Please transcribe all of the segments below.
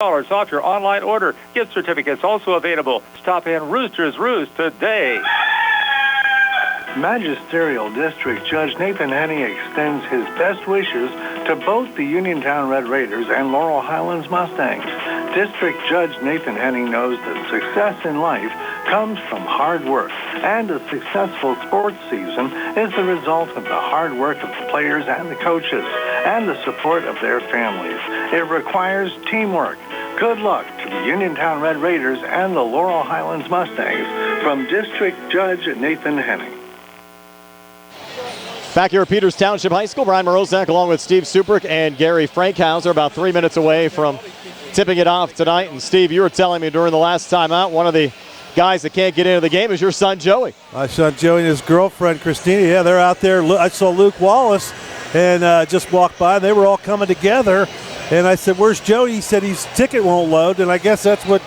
off your online order. Gift certificates also available. Stop in Rooster's Roost today. Magisterial District Judge Nathan Henney extends his best wishes to both the Uniontown Red Raiders and Laurel Highlands Mustangs. District Judge Nathan Henney knows that success in life comes from hard work, and a successful sports season is the result of the hard work of the players and the coaches and the support of their families. It requires teamwork. Good luck to the Uniontown Red Raiders and the Laurel Highlands Mustangs from District Judge Nathan Henney. Back here at Peters Township High School, Brian Morozak along with Steve Suprick and Gary Frankhauser about 3 minutes away from tipping it off tonight. And Steve, you were telling me during the last time out, one of the guys that can't get into the game is your son Joey. My son Joey and his girlfriend Christina, yeah, they're out there. I saw Luke Wallace and just walked by. They were all coming together. And I said, where's Joey? He said his ticket won't load. And I guess that's what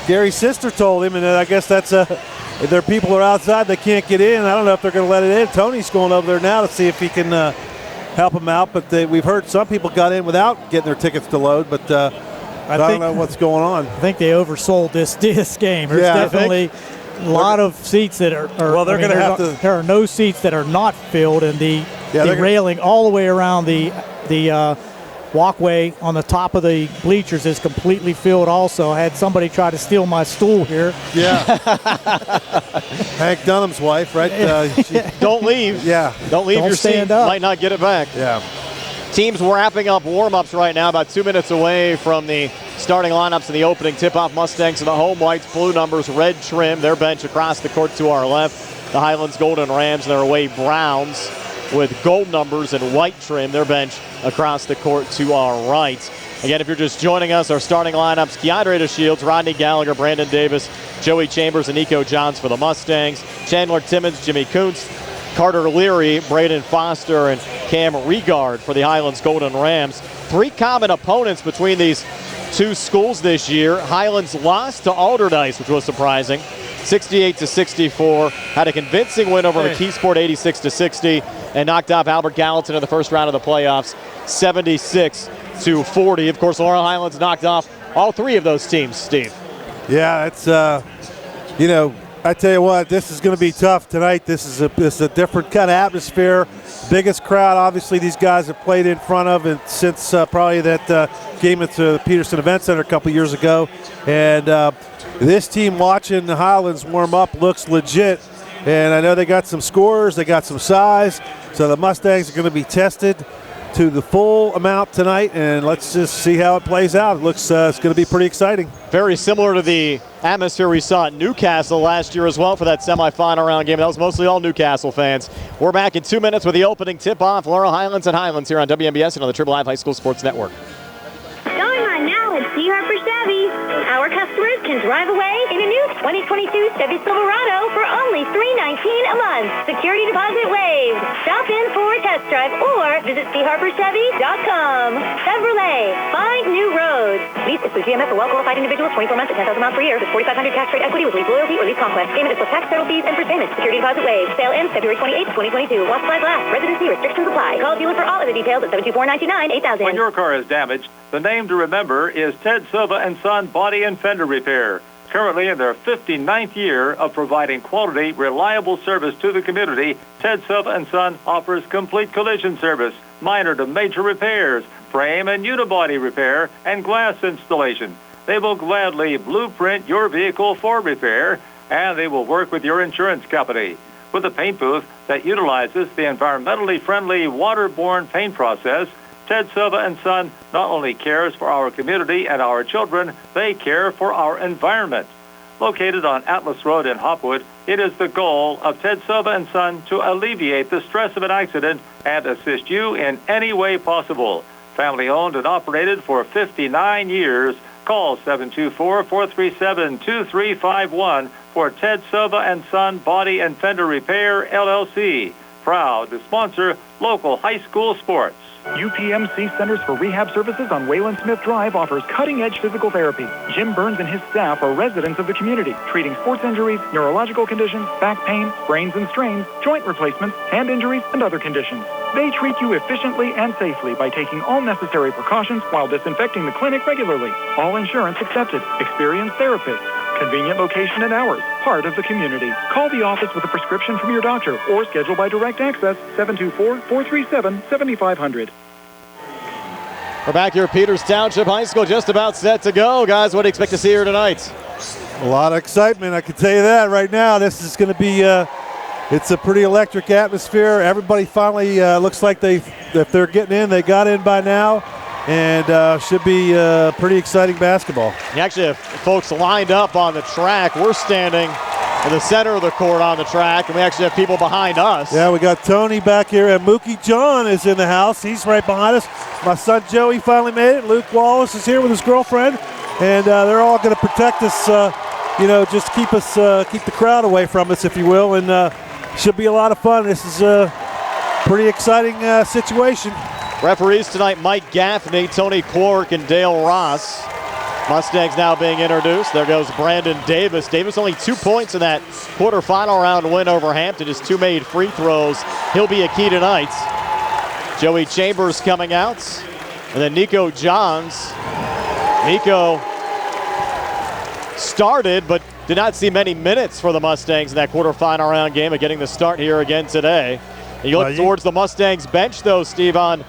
Gary's sister told him. And I guess that's their people are outside. They can't get in. I don't know if they're going to let it in. Tony's going over there now to see if he can help them out. But we've heard some people got in without getting their tickets to load. But I don't know what's going on. I think they oversold this game. There's definitely a lot of seats that are well, they're going to have to. There are no seats that are not filled, and the railing all the way around the walkway on the top of the bleachers is completely filled also. I had somebody try to steal my stool here. Yeah. Hank Dunham's wife, right? Don't leave. Yeah. Don't leave your seat. Might not get it back. Yeah. Teams wrapping up warm-ups right now, about 2 minutes away from the starting lineups in the opening tip-off. Mustangs in the home whites, blue numbers, red trim. Their bench across the court to our left. The Highlands Golden Rams and their away Browns with gold numbers and white trim. Their bench across the court to our right. Again, if you're just joining us, our starting lineups: Keandre Shields, Rodney Gallagher, Brandon Davis, Joey Chambers, and Nico Johns for the Mustangs. Chandler Timmons, Jimmy Kuntz, Carter Leary, Braden Foster, and Cam Regard for the Highlands Golden Rams. Three common opponents between these two schools this year. Highlands lost to Alderdice, which was surprising, 68-64. Had a convincing win over McKeesport, 86-60, and knocked off Albert Gallatin in the first round of the playoffs, 76-40. Of course, Laurel Highlands knocked off all three of those teams, Steve. Yeah, it's, I tell you what, this is going to be tough tonight. This is a different kind of atmosphere. Biggest crowd, obviously, these guys have played in front of it since probably that game at the Peterson Event Center a couple years ago. And this team watching the Highlands warm up looks legit. And I know they got some scorers, they got some size. So the Mustangs are going to be tested to the full amount tonight, and let's just see how it plays out. It looks it's going to be pretty exciting. Very similar to the atmosphere we saw at Newcastle last year as well for that semifinal round game. That was mostly all Newcastle fans. We're back in 2 minutes with the opening tip-off. Laurel Highlands and Highlands here on WMBS and on the Triple Live High School Sports Network. Going on now at C. Harper Chevy. Our customers can drive away in a new 2022 Chevy Silverado for only $319 a month. Security deposit waived. Stop in for a test drive or visit CHarperChevy.com. Chevrolet, find new roads. Lease is through GMF for well-qualified individuals, 24 months at 10,000 miles per year with 4,500 tax rate equity with lease loyalty or lease conquest. Payment is with tax, federal fees, and first payment. Security deposit waived. Sale ends February 28, 2022. While supplies last. Residency restrictions apply. Call dealer for all other details at 724-99-8000. When your car is damaged, the name to remember is Ted Silva and Son Body and Fender Repair. Currently in their 59th year of providing quality, reliable service to the community, Ted Silva and Son offers complete collision service, minor to major repairs, frame and unibody repair, and glass installation. They will gladly blueprint your vehicle for repair, and they will work with your insurance company. With a paint booth that utilizes the environmentally friendly waterborne paint process, Ted Silva and Son not only cares for our community and our children, they care for our environment. Located on Atlas Road in Hopwood, it is the goal of Ted Silva and Son to alleviate the stress of an accident and assist you in any way possible. Family owned and operated for 59 years. Call 724-437-2351 for Ted Silva and Son Body and Fender Repair, LLC. Proud to sponsor local high school sports. UPMC Centers for Rehab Services on Wayland Smith Drive offers cutting-edge physical therapy. Jim Burns and his staff are residents of the community, treating sports injuries, neurological conditions, back pain, sprains and strains, joint replacements, hand injuries, and other conditions. They treat you efficiently and safely by taking all necessary precautions while disinfecting the clinic regularly. All insurance accepted. Experienced therapists. Convenient location and hours. Part of the community. Call the office with a prescription from your doctor or schedule by direct access 724-437-7500. We're back here at Peters Township High School, just about set to go. Guys, what do you expect to see here tonight? A lot of excitement, I can tell you that right now. This is going to be it's a pretty electric atmosphere. Everybody finally looks like if they're getting in, they got in by now. And should be pretty exciting basketball. You actually have folks lined up on the track. We're standing in the center of the court on the track, and we actually have people behind us. Yeah, we got Tony back here, and Mookie John is in the house. He's right behind us. My son Joey finally made it. Luke Wallace is here with his girlfriend, and they're all going to protect us, just keep the crowd away from us, if you will, and should be a lot of fun. This is a pretty exciting situation. Referees tonight, Mike Gaffney, Tony Quark, and Dale Ross. Mustangs now being introduced. There goes Brandon Davis. Davis only 2 points in that quarterfinal round win over Hampton. Just 2 made free throws. He'll be a key tonight. Joey Chambers coming out. And then Nico Johns. Nico started, but did not see many minutes for the Mustangs in that quarterfinal round game of getting the start here again today. And you look towards the Mustangs bench, though, Steve, on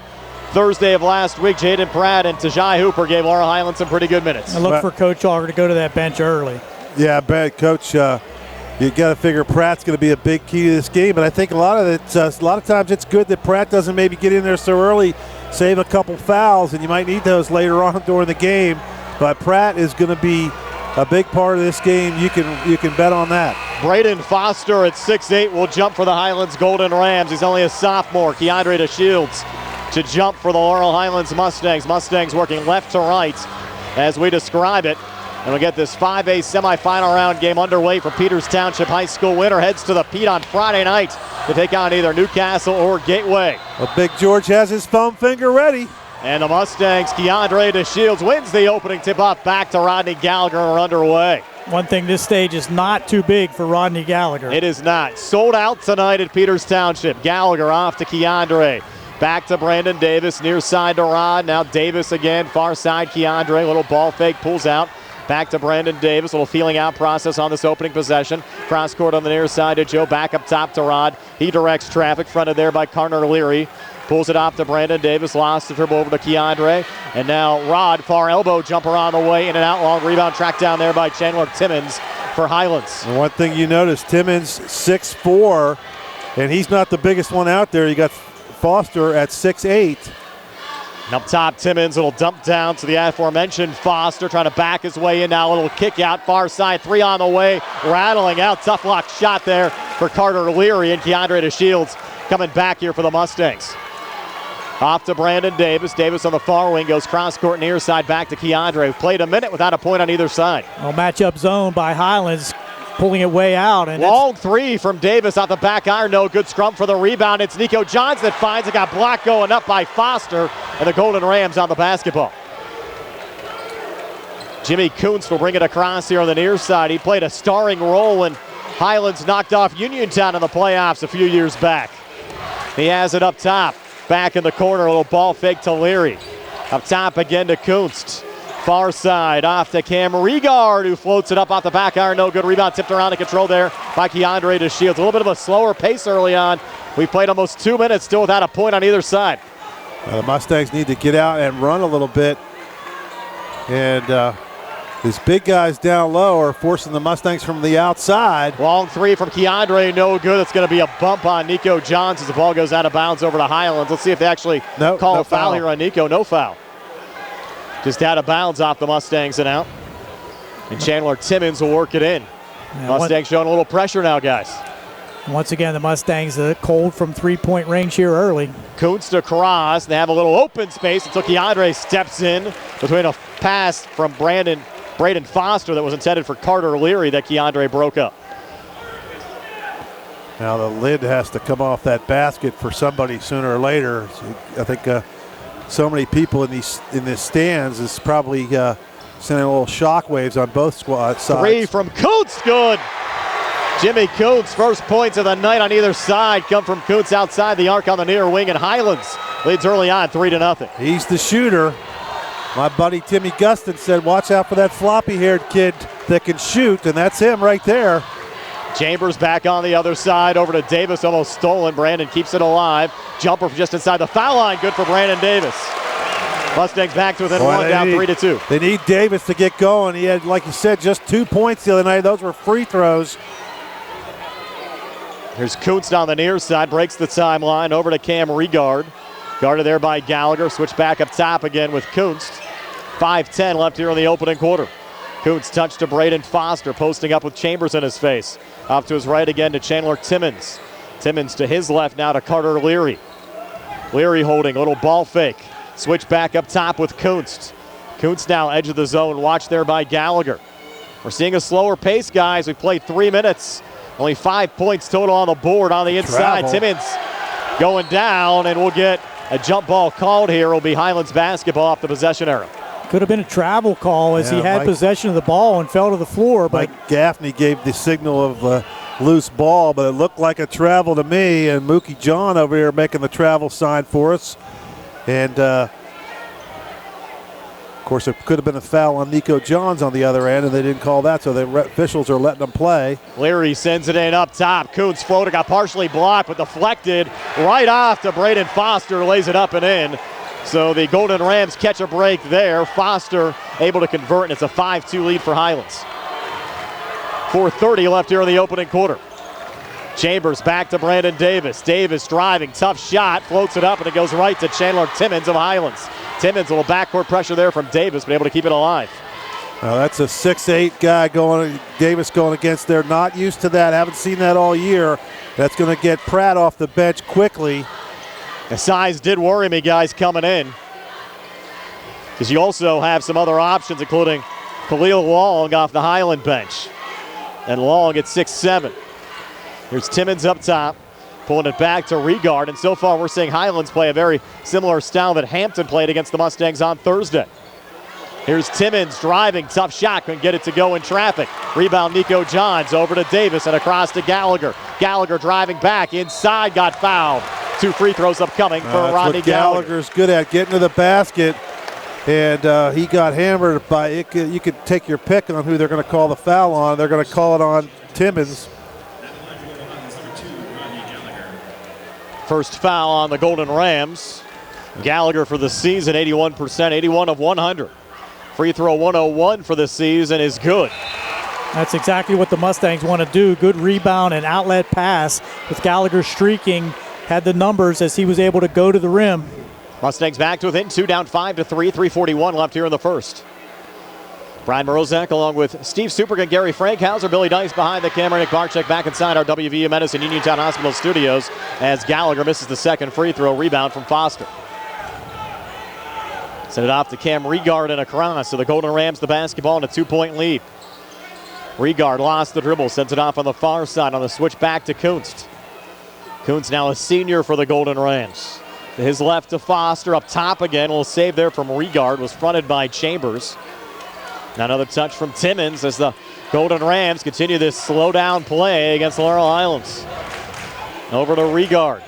Thursday of last week, Jaden Pratt and Tajai Hooper gave Laurel Highlands some pretty good minutes. I look for Coach Auger to go to that bench early. Yeah, Coach, you got to figure Pratt's going to be a big key to this game. But I think a lot of times it's good that Pratt doesn't maybe get in there so early, save a couple fouls, and you might need those later on during the game. But Pratt is going to be a big part of this game. You can bet on that. Braden Foster at 6'8" will jump for the Highlands Golden Rams. He's only a sophomore. Keandre DeShields to jump for the Laurel Highlands Mustangs. Mustangs working left to right as we describe it. And we get this 5A semifinal round game underway for Peters Township High School. Winner heads to the Pete on Friday night to take on either Newcastle or Gateway. Well, Big George has his foam finger ready. And the Mustangs, Keandre DeShields wins the opening tip-off back to Rodney Gallagher. Are underway. One thing, this stage is not too big for Rodney Gallagher. It is not. Sold out tonight at Peters Township. Gallagher off to Keandre. Back to Brandon Davis, near side to Rod. Now Davis again, far side Keandre. Little ball fake, pulls out. Back to Brandon Davis. A little feeling out process on this opening possession. Cross court on the near side to Joe. Back up top to Rod. He directs traffic, fronted there by Carter Leary. Pulls it off to Brandon Davis. Lost the dribble over to Keandre. And now Rod, far elbow jumper on the way. In and out, long rebound tracked down there by Chandler Timmons for Highlands. And one thing you notice, Timmons 6'4", and he's not the biggest one out there. You got Foster at 6'8". Up top, Timmons, a little dump down to the aforementioned Foster, trying to back his way in now. A little kick out, far side, 3 on the way, rattling out. Tough lock shot there for Carter Leary, and Keandre DeShields coming back here for the Mustangs. Off to Brandon Davis. Davis on the far wing goes cross court near side back to Keandre. We've played a minute without a point on either side. Well, matchup zone by Highlands, pulling it way out. And long 3 from Davis off the back iron. No good scrum for the rebound. It's Nico Johns that finds it. Got blocked going up by Foster, and the Golden Rams on the basketball. Jimmy Kuntz will bring it across here on the near side. He played a starring role when Highlands knocked off Uniontown in the playoffs a few years back. He has it up top. Back in the corner, a little ball fake to Leary. Up top again to Kuntz. Far side, off to Cam Regard, who floats it up off the back iron. No good rebound, tipped around and controlled there by Keandre DeShields. A little bit of a slower pace early on. We played almost 2 minutes, still without a point on either side. The Mustangs need to get out and run a little bit. And these big guys down low are forcing the Mustangs from the outside. Long 3 from Keandre, no good. It's going to be a bump on Nico Johns as the ball goes out of bounds over to Highlands. Let's see if they actually call a foul here on Nico. No foul. Just out of bounds off the Mustangs and out. And Chandler Timmons will work it in. Yeah, Mustangs showing a little pressure now, guys. Once again, the Mustangs cold from three-point range here early. Kuntz to cross. They have a little open space until Keandre steps in between a pass from Braden Foster that was intended for Carter Leary that Keandre broke up. Now the lid has to come off that basket for somebody sooner or later. I think so many people in this stands is probably sending a little shockwaves on both sides. 3 from Kuntz, good. Jimmy Kuntz, first points of the night on either side come from Kuntz outside the arc on the near wing, and Highlands leads early on 3-0. He's the shooter. My buddy Timmy Gustin said, watch out for that floppy-haired kid that can shoot, and that's him right there. Chambers back on the other side, over to Davis, almost stolen. Brandon keeps it alive. Jumper just inside the foul line, good for Brandon Davis. Mustangs back to within one, down 3-2. They need Davis to get going. He had, like you said, just 2 points the other night. Those were free throws. Here's Kuntz down the near side, breaks the timeline, over to Cam Regard. Guarded there by Gallagher, switch back up top again with Kuntz. 5:10 left here in the opening quarter. Kuntz touch to Braden Foster, posting up with Chambers in his face. Off to his right again to Chandler Timmons. Timmons to his left now to Carter Leary. Leary holding, little ball fake. Switch back up top with Kuntz. Kuntz now edge of the zone, watched there by Gallagher. We're seeing a slower pace, guys. We played 3 minutes. Only 5 points total on the board on the inside. Travel. Timmons going down, and we'll get a jump ball called here. It'll be Highlands basketball off the possession arrow. Could have been a travel call as he had possession of the ball and fell to the floor. But Mike Gaffney gave the signal of loose ball, but it looked like a travel to me. And Mookie John over here making the travel sign for us. And, of course, it could have been a foul on Nico Johns on the other end, and they didn't call that, so the officials are letting them play. Leary sends it in up top. Kuntz floater got partially blocked, but deflected right off to Braden Foster, lays it up and in. So the Golden Rams catch a break there. Foster able to convert, and it's a 5-2 lead for Highlands. 4:30 left here in the opening quarter. Chambers back to Brandon Davis. Davis driving, tough shot, floats it up, and it goes right to Chandler Timmons of Highlands. Timmons, a little backcourt pressure there from Davis, but able to keep it alive. Well, that's a 6'8 guy going, Davis going against there. Not used to that, haven't seen that all year. That's going to get Pratt off the bench quickly. The size did worry me, guys, coming in. Because you also have some other options, including Khalil Long off the Highland bench. And Long at 6'7". Here's Timmons up top, pulling it back to Regard. And so far, we're seeing Highlands play a very similar style that Hampton played against the Mustangs on Thursday. Here's Timmons driving, tough shot, couldn't get it to go in traffic. Rebound Nico Johns over to Davis and across to Gallagher. Gallagher driving back, inside, got fouled. 2 free throws upcoming for Rodney Gallagher. Gallagher's good at getting to the basket, and he got hammered by it. You could take your pick on who they're going to call the foul on. They're going to call it on Timmons. First foul on the Golden Rams. Gallagher for the season, 81%, 81 of 100. Free throw 101 for the season is good. That's exactly what the Mustangs want to do. Good rebound and outlet pass with Gallagher streaking. Had the numbers as he was able to go to the rim. Mustangs back to within 2, down 5-3, 3:41 left here in the first. Brian Morozak along with Steve Supergan, Gary Frankhauser, Billy Dice behind the camera, Nick Barczyk back inside our WVU Medicine Uniontown Hospital studios as Gallagher misses the second free throw. Rebound from Foster. Send it off to Cam Regard and across. So the Golden Rams the basketball in a 2-point lead. Regard lost the dribble, sends it off on the far side on the switch back to Kuntz. Kuntz now a senior for the Golden Rams. To his left to Foster, up top again. A little save there from Regard, was fronted by Chambers. Now another touch from Timmons as the Golden Rams continue this slow down play against Laurel Highlands. Over to Regard.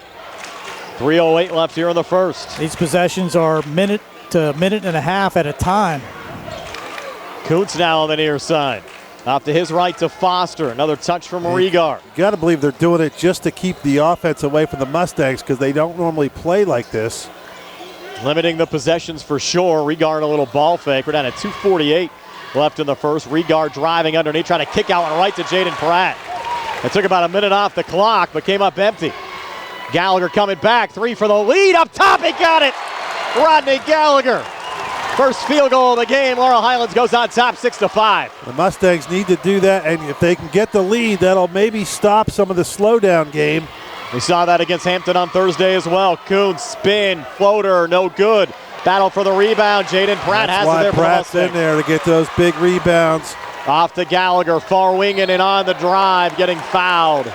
3:08 left here in the first. These possessions are minute to minute and a half at a time. Kuntz now on the near side. Off to his right to Foster. Another touch from Regard. You got to believe they're doing it just to keep the offense away from the Mustangs because they don't normally play like this. Limiting the possessions for sure. Regard a little ball fake. We're down at 2:48 left in the first. Regard driving underneath, trying to kick out and right to Jaden Pratt. It took about a minute off the clock, but came up empty. Gallagher coming back. 3 for the lead. Up top, he got it. Rodney Gallagher. First field goal of the game. Laurel Highlands goes on top 6-5. The Mustangs need to do that, and if they can get the lead, that'll maybe stop some of the slowdown game. We saw that against Hampton on Thursday as well. Kuntz, spin, floater, no good. Battle for the rebound. Jaden Pratt has it there. Pratt's in there to get those big rebounds. Off to Gallagher, far winging and on the drive, getting fouled.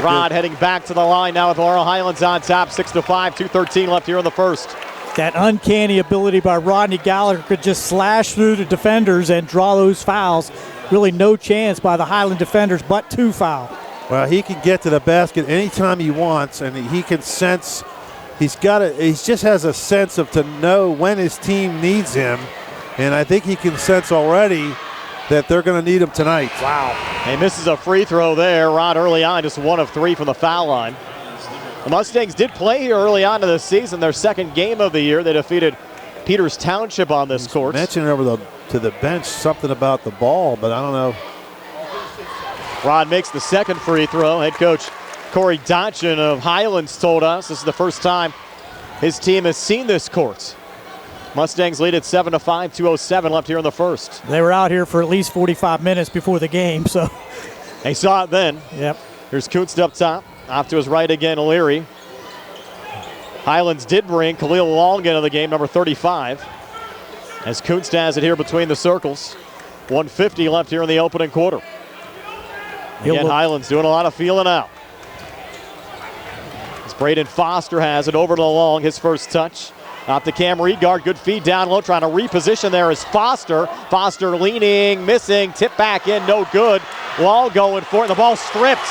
Rod heading back to the line now with Laurel Highlands on top, 6-5, 2:13 left here in the first. that uncanny ability by Rodney Gallagher could just slash through the defenders and draw those fouls. Really no chance by the Highland defenders but 2 foul. Well, he can get to the basket anytime he wants, and he can sense. He just has a sense of to know when his team needs him, and I think he can sense already that they're going to need him tonight. Wow. And misses a free throw there. Rod early on, just 1 of 3 from the foul line. The Mustangs did play here early on in the season, their second game of the year. They defeated Peters Township on this court. Mentioned over to the bench something about the ball, but I don't know. Rod makes the second free throw. Head coach Corey Dotchin of Highlands told us this is the first time his team has seen this court. Mustangs lead at 7-5, 2:07 left here in the first. They were out here for at least 45 minutes before the game, so. They saw it then. Yep. Here's Kuntz up top. Off to his right again, Leary. Highlands did bring Khalil Long into the game, number 35. As Kuntz has it here between the circles. 1:50 left here in the opening quarter. Again, Highlands doing a lot of feeling out. As Braden Foster has it over to Long, his first touch. Off to Cam Regard, good feed down low, trying to reposition there is Foster. Foster leaning, missing, tip back in, no good. Long going for it, the ball stripped.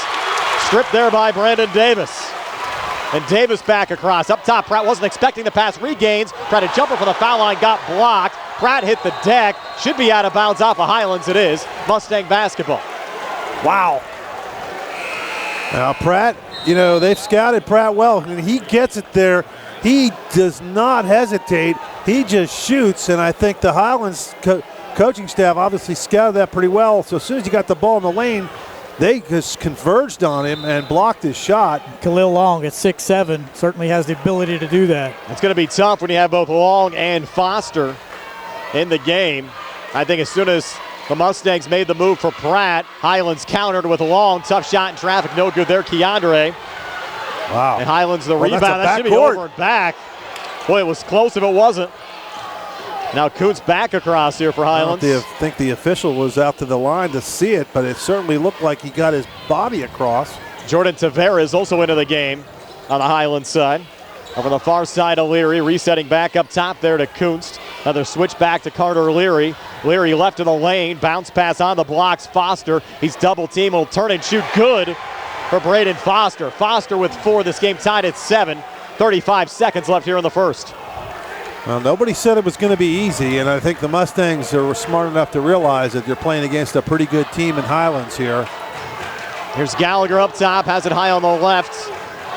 Stripped there by Brandon Davis. And Davis back across. Up top, Pratt wasn't expecting the pass, regains. Tried to jumper for the foul line, got blocked. Pratt hit the deck, should be out of bounds off of Highlands, it is. Mustang basketball. Wow. Now Pratt, they've scouted Pratt well. I mean, he gets it there. He does not hesitate. He just shoots, and I think the Highlands coaching staff obviously scouted that pretty well. So as soon as he got the ball in the lane, they just converged on him and blocked his shot. Khalil Long at 6'7", certainly has the ability to do that. It's going to be tough when you have both Long and Foster in the game. I think as soon as the Mustangs made the move for Pratt, Highlands countered with Long. Tough shot in traffic, no good there, Keandre. Wow. And Highlands the rebound. That should be over and back. Boy, it was close if it wasn't. Now Kuntz back across here for Highlands. I think the official was out to the line to see it, but it certainly looked like he got his body across. Jordan Tavares also into the game on the Highlands side. Over the far side of Leary, resetting back up top there to Kuntz. Another switch back to Carter Leary. Leary left in the lane, bounce pass on the blocks. Foster, he's double team, will turn and shoot good for Braden Foster. Foster with 4, this game tied at 7. 35 seconds left here in the first. Well, nobody said it was going to be easy, and I think the Mustangs are smart enough to realize that you're playing against a pretty good team in Highlands here. Here's Gallagher up top, has it high on the left.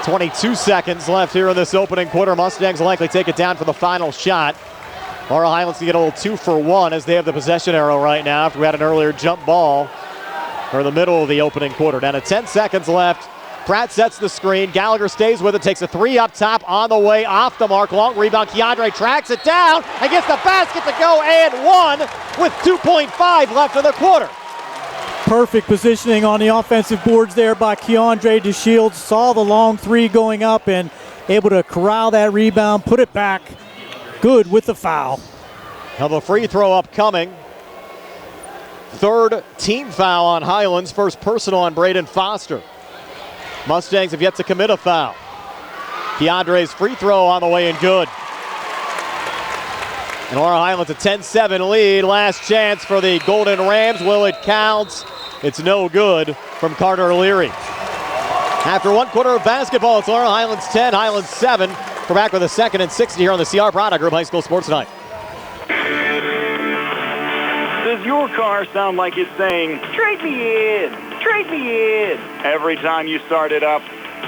22 seconds left here in this opening quarter. Mustangs likely take it down for the final shot. Laurel Highlands can get a little 2-for-1 as they have the possession arrow right now after we had an earlier jump ball for the middle of the opening quarter. Down to 10 seconds left. Pratt sets the screen. Gallagher stays with it, takes a 3 up top on the way, off the mark. Long rebound. Keandre tracks it down and gets the basket to go and 1 with 2.5 left in the quarter. Perfect positioning on the offensive boards there by Keandre DeShields. Saw the long 3 going up and able to corral that rebound, put it back. Good with the foul. Now the free throw upcoming. 3rd team foul on Highlands. First personal on Braden Foster. Mustangs have yet to commit a foul. Keandre's free throw on the way and good. And Laurel Highlands a 10-7 lead. Last chance for the Golden Rams. Will it count? It's no good from Carter Leary. After 1 quarter of basketball, it's Laurel Highlands 10, Highlands 7. We're back with a 2nd and 60 here on the CR Product Group High School Sports Night. Does your car sound like it's saying, trade me in, trade me in, every time you start it up?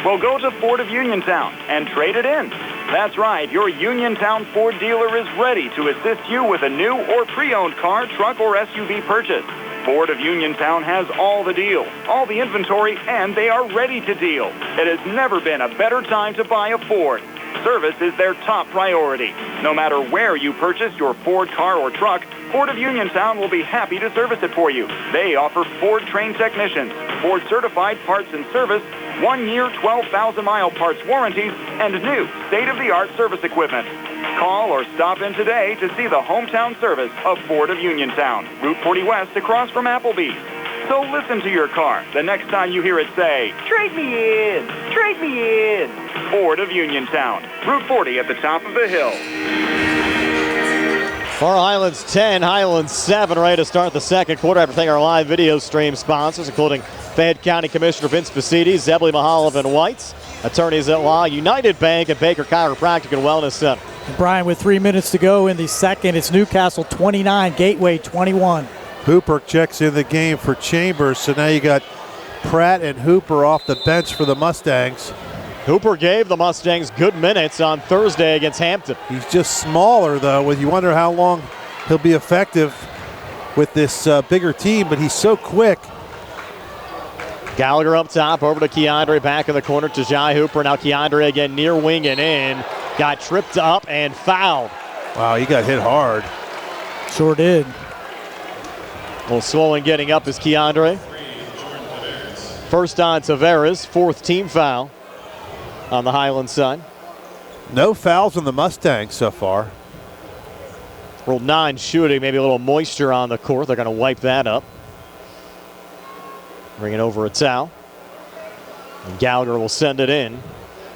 Well, go to Ford of Uniontown and trade it in. That's right, your Uniontown Ford dealer is ready to assist you with a new or pre-owned car, truck, or SUV purchase. Ford of Uniontown has all the deals, all the inventory, and they are ready to deal. It has never been a better time to buy a Ford. Service is their top priority. No matter where you purchase your Ford car or truck, Ford of Uniontown will be happy to service it for you. They offer Ford-trained technicians, Ford-certified parts and service, 1-year, 12,000-mile parts warranties, and new state-of-the-art service equipment. Call or stop in today to see the hometown service of Ford of Uniontown, Route 40 West across from Applebee's. So listen to your car the next time you hear it say, "Trade me in! Trade me in!" Ford of Uniontown. Route 40 at the top of the hill. Laurel Highlands 10, Highlands 7, ready to start the second quarter after thanking our live video stream sponsors, including Fayette County Commissioner Vince Vicites, Zebley, Mehalov, and Whites, attorneys at law, United Bank, and Baker Chiropractic and Wellness Center. And Brian, with 3 minutes to go in the second, it's Newcastle 29, Gateway 21. Hooper checks in the game for Chambers, so now you got Pratt and Hooper off the bench for the Mustangs. Hooper gave the Mustangs good minutes on Thursday against Hampton. He's just smaller, though. You wonder how long he'll be effective with this bigger team, but he's so quick. Gallagher up top, over to Keandre, back in the corner to Jai Hooper. Now Keandre again near wing and in. Got tripped up and fouled. Wow, he got hit hard. Sure did. Well, slowing getting up is Keandre. First on Tavares, fourth team foul on the Highland side. No fouls on the Mustangs so far. Rule 9 shooting, maybe a little moisture on the court. They're going to wipe that up. Bringing over a towel. And Gallagher will send it in.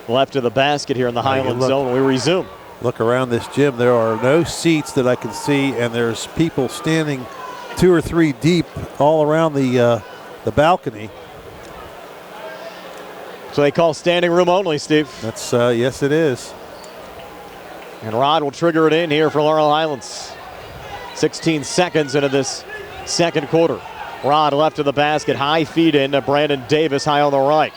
Left of the basket here in the Highland zone. We resume. Look around this gym. There are no seats that I can see, and there's people standing 2 or 3 deep all around the balcony. So they call standing room only, Steve. That's yes, it is. And Rod will trigger it in here for Laurel Highlands. 16 seconds into this second quarter. Rod left of the basket, high feed in to Brandon Davis, high on the right.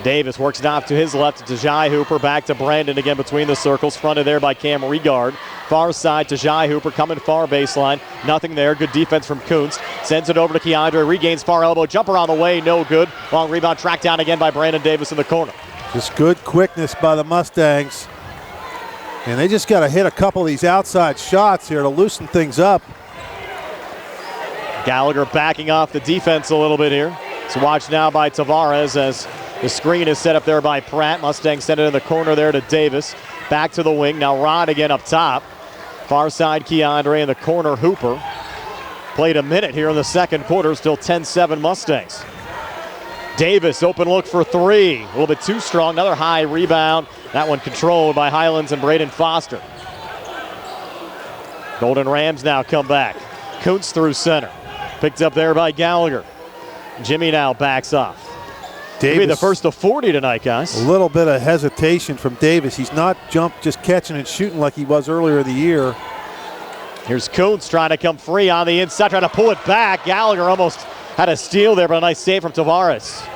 Davis works it off to his left to Jai Hooper, back to Brandon again between the circles, fronted there by Cam Regard. Far side to Jai Hooper, coming far baseline. Nothing there, good defense from Kuntz. Sends it over to Keandre, regains far elbow, jumper on the way, no good. Long rebound tracked down again by Brandon Davis in the corner. Just good quickness by the Mustangs. And they just got to hit a couple of these outside shots here to loosen things up. Gallagher backing off the defense a little bit here. It's watched now by Tavares as the screen is set up there by Pratt. Mustangs send it in the corner there to Davis. Back to the wing. Now Rod again up top. Far side Keandre in the corner Hooper. Played a minute here in the second quarter. Still 10-7 Mustangs. Davis open look for three. A little bit too strong. Another high rebound. That one controlled by Highlands and Braden Foster. Golden Rams now come back. Kuntz through center. Picked up there by Gallagher. Jimmy now backs off. Davis, be the first of 40 tonight, guys. A little bit of hesitation from Davis. He's not just catching and shooting like he was earlier in the year. Here's Kuntz trying to come free on the inside, trying to pull it back. Gallagher almost had a steal there, but a nice save from Tavares.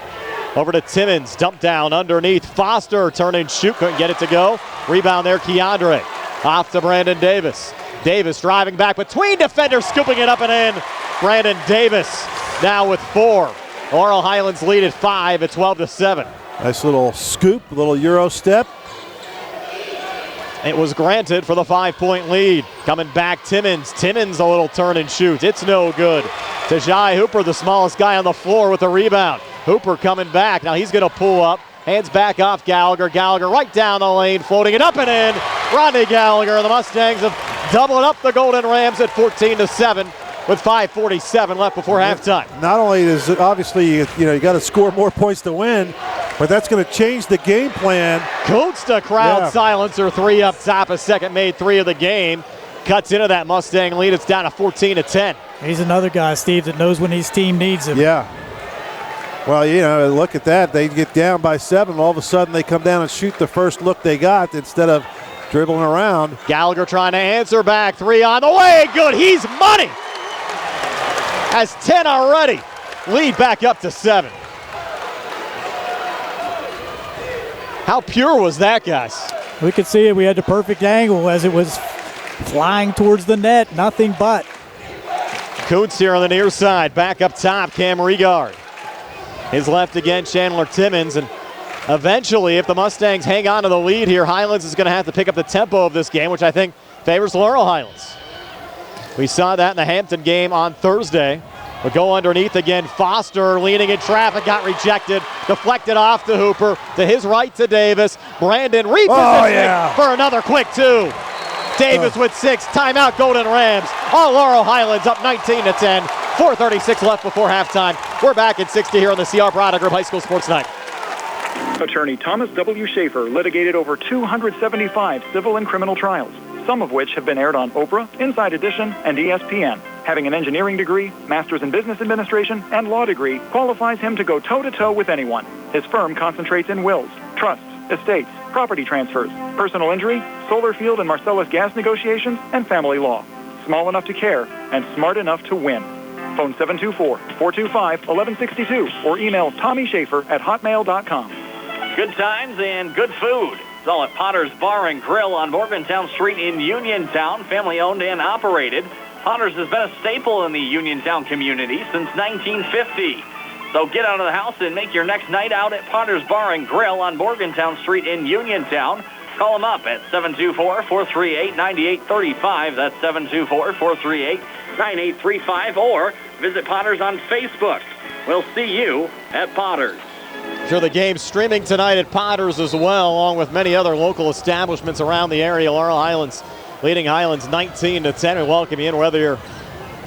Over to Timmons, dump down underneath. Foster turn and shoot, couldn't get it to go. Rebound there, Keandre. Off to Brandon Davis. Davis driving back between defenders, scooping it up and in. Brandon Davis now with 4. Laurel Highlands lead at 5 at 12-7. Nice little scoop, a little Euro step. It was granted for the 5-point lead. Coming back, Timmons. Timmons a little turn and shoot. It's no good. To Jai Hooper, the smallest guy on the floor with the rebound. Hooper coming back. Now he's going to pull up. Hands back off Gallagher. Gallagher right down the lane, floating it up and in. Rodney Gallagher and the Mustangs have doubled up the Golden Rams at 14-7 with 5:47 left before halftime. Not only is it obviously, you got to score more points to win, but that's going to change the game plan. Kuntz to crowd silencer, 3 up top. A second made 3 of the game. Cuts into that Mustang lead. It's down to 14-10. He's another guy, Steve, that knows when his team needs him. Yeah. Well, look at that. They get down by 7. All of a sudden, they come down and shoot the first look they got instead of dribbling around. Gallagher trying to answer back. 3 on the way. Good. He's money. Has 10 already. Lead back up to 7. How pure was that, guys? We could see it. We had the perfect angle as it was flying towards the net. Nothing but. Kuntz here on the near side. Back up top, Cam Regard. His left again, Chandler Timmons. And eventually, if the Mustangs hang on to the lead here, Highlands is going to have to pick up the tempo of this game, which I think favors Laurel Highlands. We saw that in the Hampton game on Thursday. We'll go underneath again. Foster leaning in traffic, got rejected. Deflected off to Hooper. To his right to Davis. Brandon repositioning for another quick 2. Davis with 6. Timeout, Golden Rams. Laurel Highlands up 19-10. 4:36 left before halftime. We're back at 60 here on the Chiropractic Group High School Sports Night. Attorney Thomas W. Schaefer litigated over 275 civil and criminal trials, some of which have been aired on Oprah, Inside Edition, and ESPN. Having an engineering degree, master's in business administration, and law degree qualifies him to go toe-to-toe with anyone. His firm concentrates in wills, trusts, estates, property transfers, personal injury, solar field and Marcellus gas negotiations, and family law. Small enough to care and smart enough to win. Phone 724-425-1162 or email TommySchaefer@hotmail.com. Good times and good food. It's all at Potter's Bar and Grill on Morgantown Street in Uniontown, family owned and operated. Potter's has been a staple in the Uniontown community since 1950. So get out of the house and make your next night out at Potter's Bar and Grill on Morgantown Street in Uniontown. Call them up at 724-438-9835. That's 724-438-9835. Or visit Potter's on Facebook. We'll see you at Potter's. Sure, the game's streaming tonight at Potter's as well, along with many other local establishments around the area. Laurel Highlands leading Highlands 19-10. We welcome you in, whether you're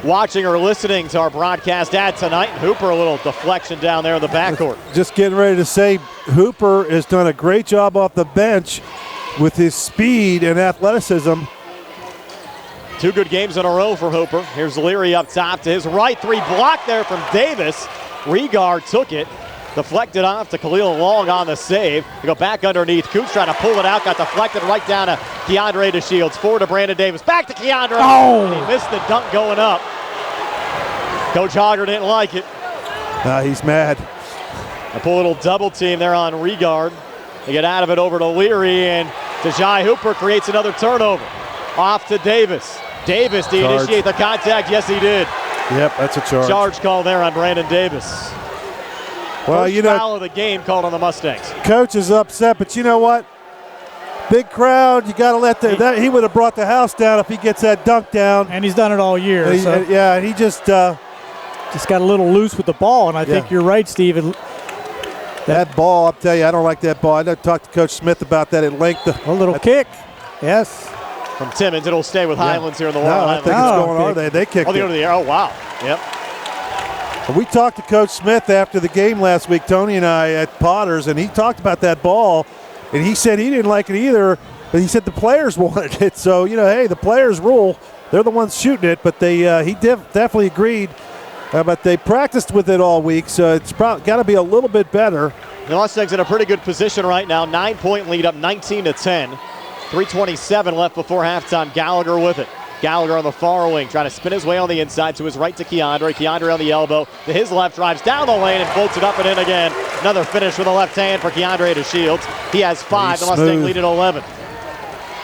watching or listening to our broadcast tonight. Hooper, a little deflection down there in the backcourt. Just getting ready to say, Hooper has done a great job off the bench with his speed and athleticism. 2 good games in a row for Hooper. Here's Leary up top to his right. 3 blocked there from Davis. Regar took it. Deflected off to Khalil Long on the save. They go back underneath. Coots trying to pull it out. Got deflected right down to Keandre DeShields. Forward to Brandon Davis. Back to Keandre. Oh! He missed the dunk going up. Coach Hogger didn't like it. He's mad. They pull a little double team there on Regard. They get out of it over to Leary, and Tajai Hooper creates another turnover. Off to Davis. Davis, did he initiate the contact? Yes, he did. Yep, that's a charge. Charge call there on Brandon Davis. Well, First foul of the game called on the Mustangs. Coach is upset, but you know what? Big crowd, you got to let that. He would have brought the house down if he gets that dunk down. And he's done it all year. He just got a little loose with the ball, and I think you're right, Steve. That ball, I'll tell you, I don't like that ball. I talked to Coach Smith about that at length. A little kick, yes. From Timmons, it'll stay with Highlands here in the Laurel Highlands. I think it's going our way. They kicked it. They go to the air. Oh, wow. Yep. We talked to Coach Smith after the game last week, Tony and I, at Potter's, and he talked about that ball, and he said he didn't like it either, but he said the players wanted it. So, hey, the players rule. They're the ones shooting it, but he definitely agreed. But they practiced with it all week, so it's got to be a little bit better. The Mustangs in a pretty good position right now. 9-point lead up, 19-10. 3:27 left before halftime. Gallagher with it. Gallagher on the far wing, trying to spin his way on the inside to his right to Keandre. Keandre on the elbow to his left, drives down the lane and floats it up and in again. Another finish with the left hand for Keandre DeShields. He has 5. The Mustang lead at 11.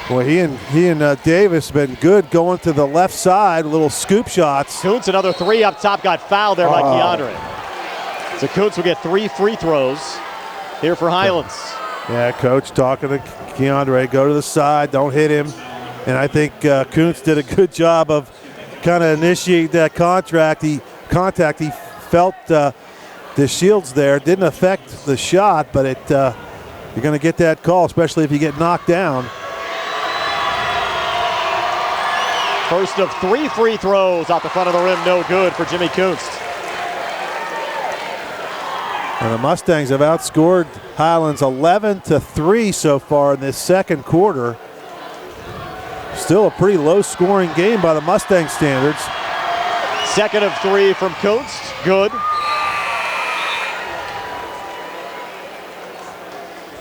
Boy, he and Davis have been good going to the left side, little scoop shots. Kuntz, another 3 up top, got fouled there by Keandre. So Kuntz will get 3 free throws here for Highlands. Yeah, Coach talking to Keandre, go to the side, don't hit him. And I think Kuntz did a good job of kind of initiating that contact. He felt DeShields there. Didn't affect the shot, but you're going to get that call, especially if you get knocked down. First of 3 free throws out the front of the rim, no good for Jimmy Kuntz. And the Mustangs have outscored Highlands 11-3 so far in this second quarter. Still a pretty low-scoring game by the Mustang standards. Second of 3 from Kuntz, good.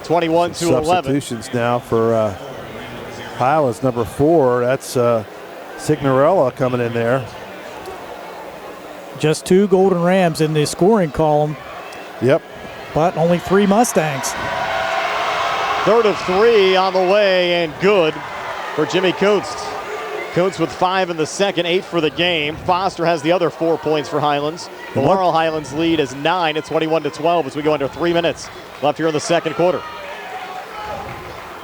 21-11. Substitutions now for Highlands, number 4. That's Signorella coming in there. Just 2 Golden Rams in the scoring column. Yep. But only 3 Mustangs. Third of 3 on the way and good for Jimmy Kuntz. Kuntz with 5 in the second, 8 for the game. Foster has the other 4 points for Highlands. The Laurel Highlands lead is 9 at 21-12 as we go under 3 minutes left here in the second quarter.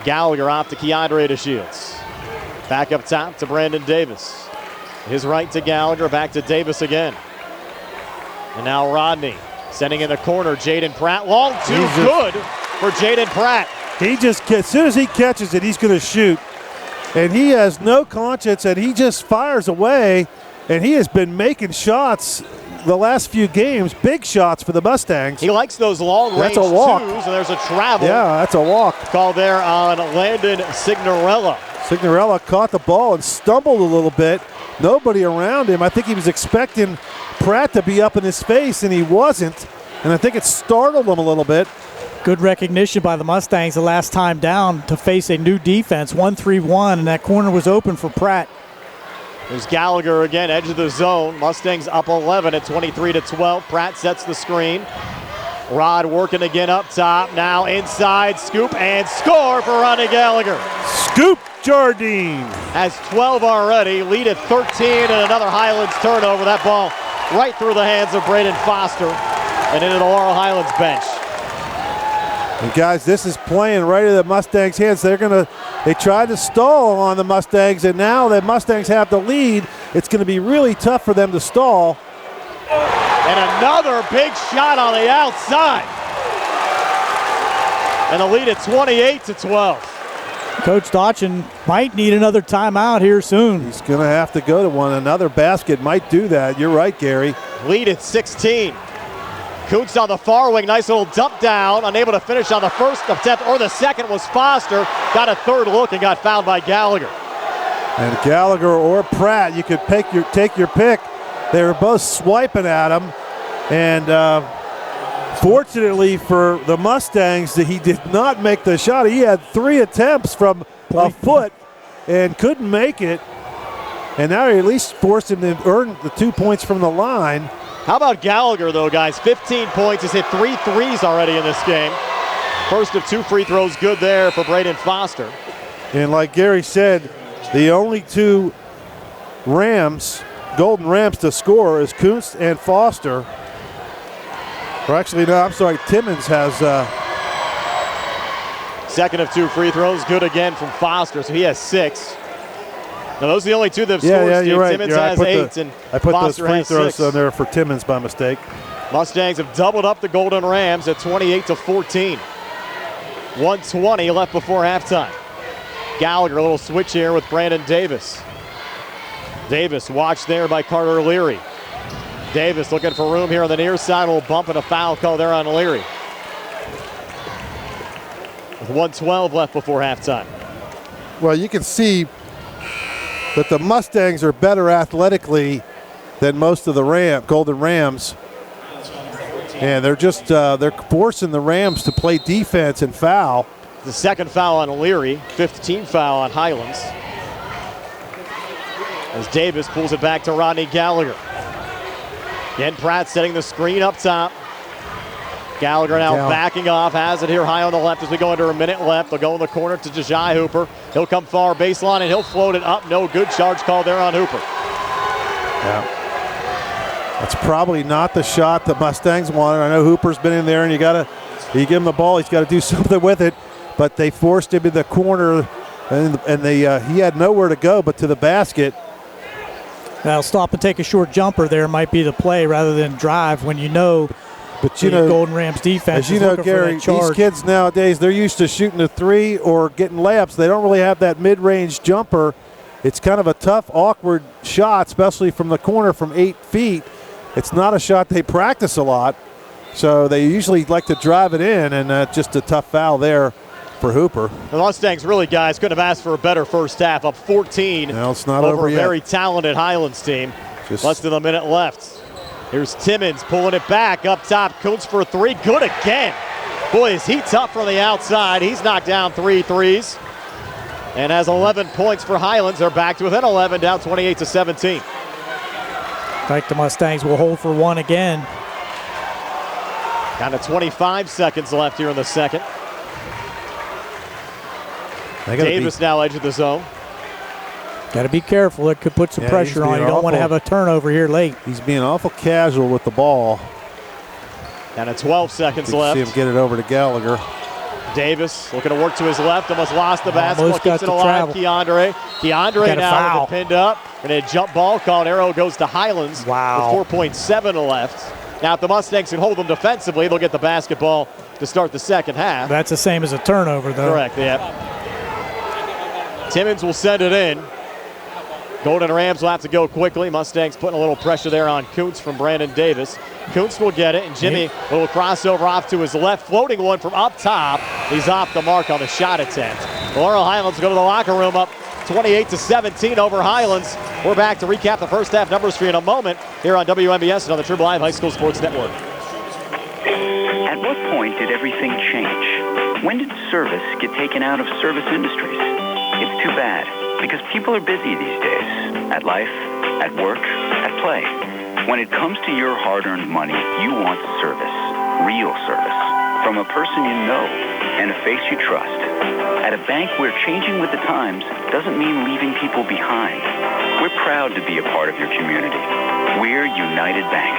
Gallagher off to Keandre DeShields. Back up top to Brandon Davis. His right to Gallagher, back to Davis again. And now Rodney sending in the corner. Jaden Pratt, long two, good for Jaden Pratt. He just, as soon as he catches it, he's going to shoot. And he has no conscience, and he just fires away. and he has been making shots the last few games, big shots for the Mustangs. He likes those long-range That's a walk. twos, and there's a travel. Yeah, that's a walk. Call there on Landon Signorella. Signorella caught the ball and stumbled a little bit. Nobody around him. I think he was expecting Pratt to be up in his face, and he wasn't. And I think it startled him a little bit. Good recognition by the Mustangs the last time down to face a new defense, 1-3-1, and that corner was open for Pratt. There's Gallagher again, edge of the zone. Mustangs up 11 at 23-12. Pratt sets the screen. Rod working again up top. Now inside, scoop and score for Ronnie Gallagher. Scoop Jardine has 12 already, lead at 13, and another Highlands turnover. That ball right through the hands of Braden Foster and into the Laurel Highlands bench. And guys, this is playing right in the Mustangs' hands. They tried to stall on the Mustangs, and now the Mustangs have the lead. It's going to be really tough for them to stall. And another big shot on the outside. And the lead at 28-12. Coach Dodgen might need another timeout here soon. He's going to have to go to one. Another basket might do that. You're right, Gary. Lead at 16. Kuntz on the far wing, nice little dump down, unable to finish on the first attempt, or the second was Foster. Got a third look and got fouled by Gallagher. And Gallagher or Pratt, you could take your pick. They were both swiping at him. And fortunately for the Mustangs, that he did not make the shot. He had 3 attempts from a foot and couldn't make it. And now he at least forced him to earn the 2 points from the line. How about Gallagher, though, guys? 15 points. He's hit 3 threes already in this game. First of 2 free throws good there for Braden Foster. And like Gary said, the only 2 Golden Rams to score is Kuntz and Foster. Or actually, no, I'm sorry, Timmons has... Second of 2 free throws, good again from Foster, so he has 6. Now, those are the only 2 that have scored. Yeah, you're right. Timmons has 8, and I put Foster those free has throws 6. on there for Timmons by mistake. Mustangs have doubled up the Golden Rams at 28-14. 1:20 left before halftime. Gallagher, a little switch here with Brandon Davis. Davis watched there by Carter Leary. Davis looking for room here on the near side. A little bump and a foul call there on Leary. With 1:12 left before halftime. Well, you can see that the Mustangs are better athletically than most of the Golden Rams. And they're just they're forcing the Rams to play defense and foul. The second foul on Leary, 15th foul on Highlands. As Davis pulls it back to Rodney Gallagher. Again, Pratt setting the screen up top. Gallagher now backing off, has it here high on the left as we go under a minute left. They'll go in the corner to Jajai Hooper. He'll come far baseline and he'll float it up. No good, charge call there on Hooper. Yeah. That's probably not the shot the Mustangs wanted. I know Hooper's been in there and you give him the ball, he's got to do something with it. But they forced him in the corner and he had nowhere to go but to the basket. Now stop and take a short jumper there might be the play rather than drive when you know. But you know, Golden Rams defense. As you know, Gary, these kids nowadays, they're used to shooting a 3 or getting layups. They don't really have that mid-range jumper. It's kind of a tough, awkward shot, especially from the corner from 8 feet. It's not a shot they practice a lot, so they usually like to drive it in, and just a tough foul there for Hooper. The Mustangs really, guys, couldn't have asked for a better first half. Up 14 no, it's not over over a yet. Very talented Highlands team. Less than a minute left. Here's Timmons pulling it back up top. Kuntz for 3. Good again. Boy, is he tough from the outside. He's knocked down 3 threes and has 11 points for Highlands. They're back to within 11, down 28-17. I think the Mustangs will hold for 1 again. Down to 25 seconds left here in the second. Davis now edge of the zone. Got to be careful. It could put some pressure on. You don't want to have a turnover here late. He's being awful casual with the ball. Down to 12 seconds left. See him get it over to Gallagher. Davis looking to work to his left. Almost lost the basketball. Keeps it alive. Keandre now with it pinned up. And a jump ball called. Arrow goes to Highlands. Wow. With 4.7 left. Now if the Mustangs can hold them defensively, they'll get the basketball to start the second half. That's the same as a turnover, though. Correct, yeah. Timmons will send it in. Golden Rams will have to go quickly. Mustangs putting a little pressure there on Kuntz from Brandon Davis. Kuntz will get it, and Jimmy, a little crossover off to his left, floating one from up top. He's off the mark on the shot attempt. Laurel Highlands go to the locker room up 28-17 over Highlands. We're back to recap the first half numbers for you in a moment here on WMBS and on the True Live High School Sports Network. At what point did everything change? When did service get taken out of service industries? It's too bad, because people are busy these days. At life, at work, at play. When it comes to your hard-earned money, you want service. Real service. From a person you know and a face you trust. At a bank where changing with the times doesn't mean leaving people behind. We're proud to be a part of your community. We're United Bank,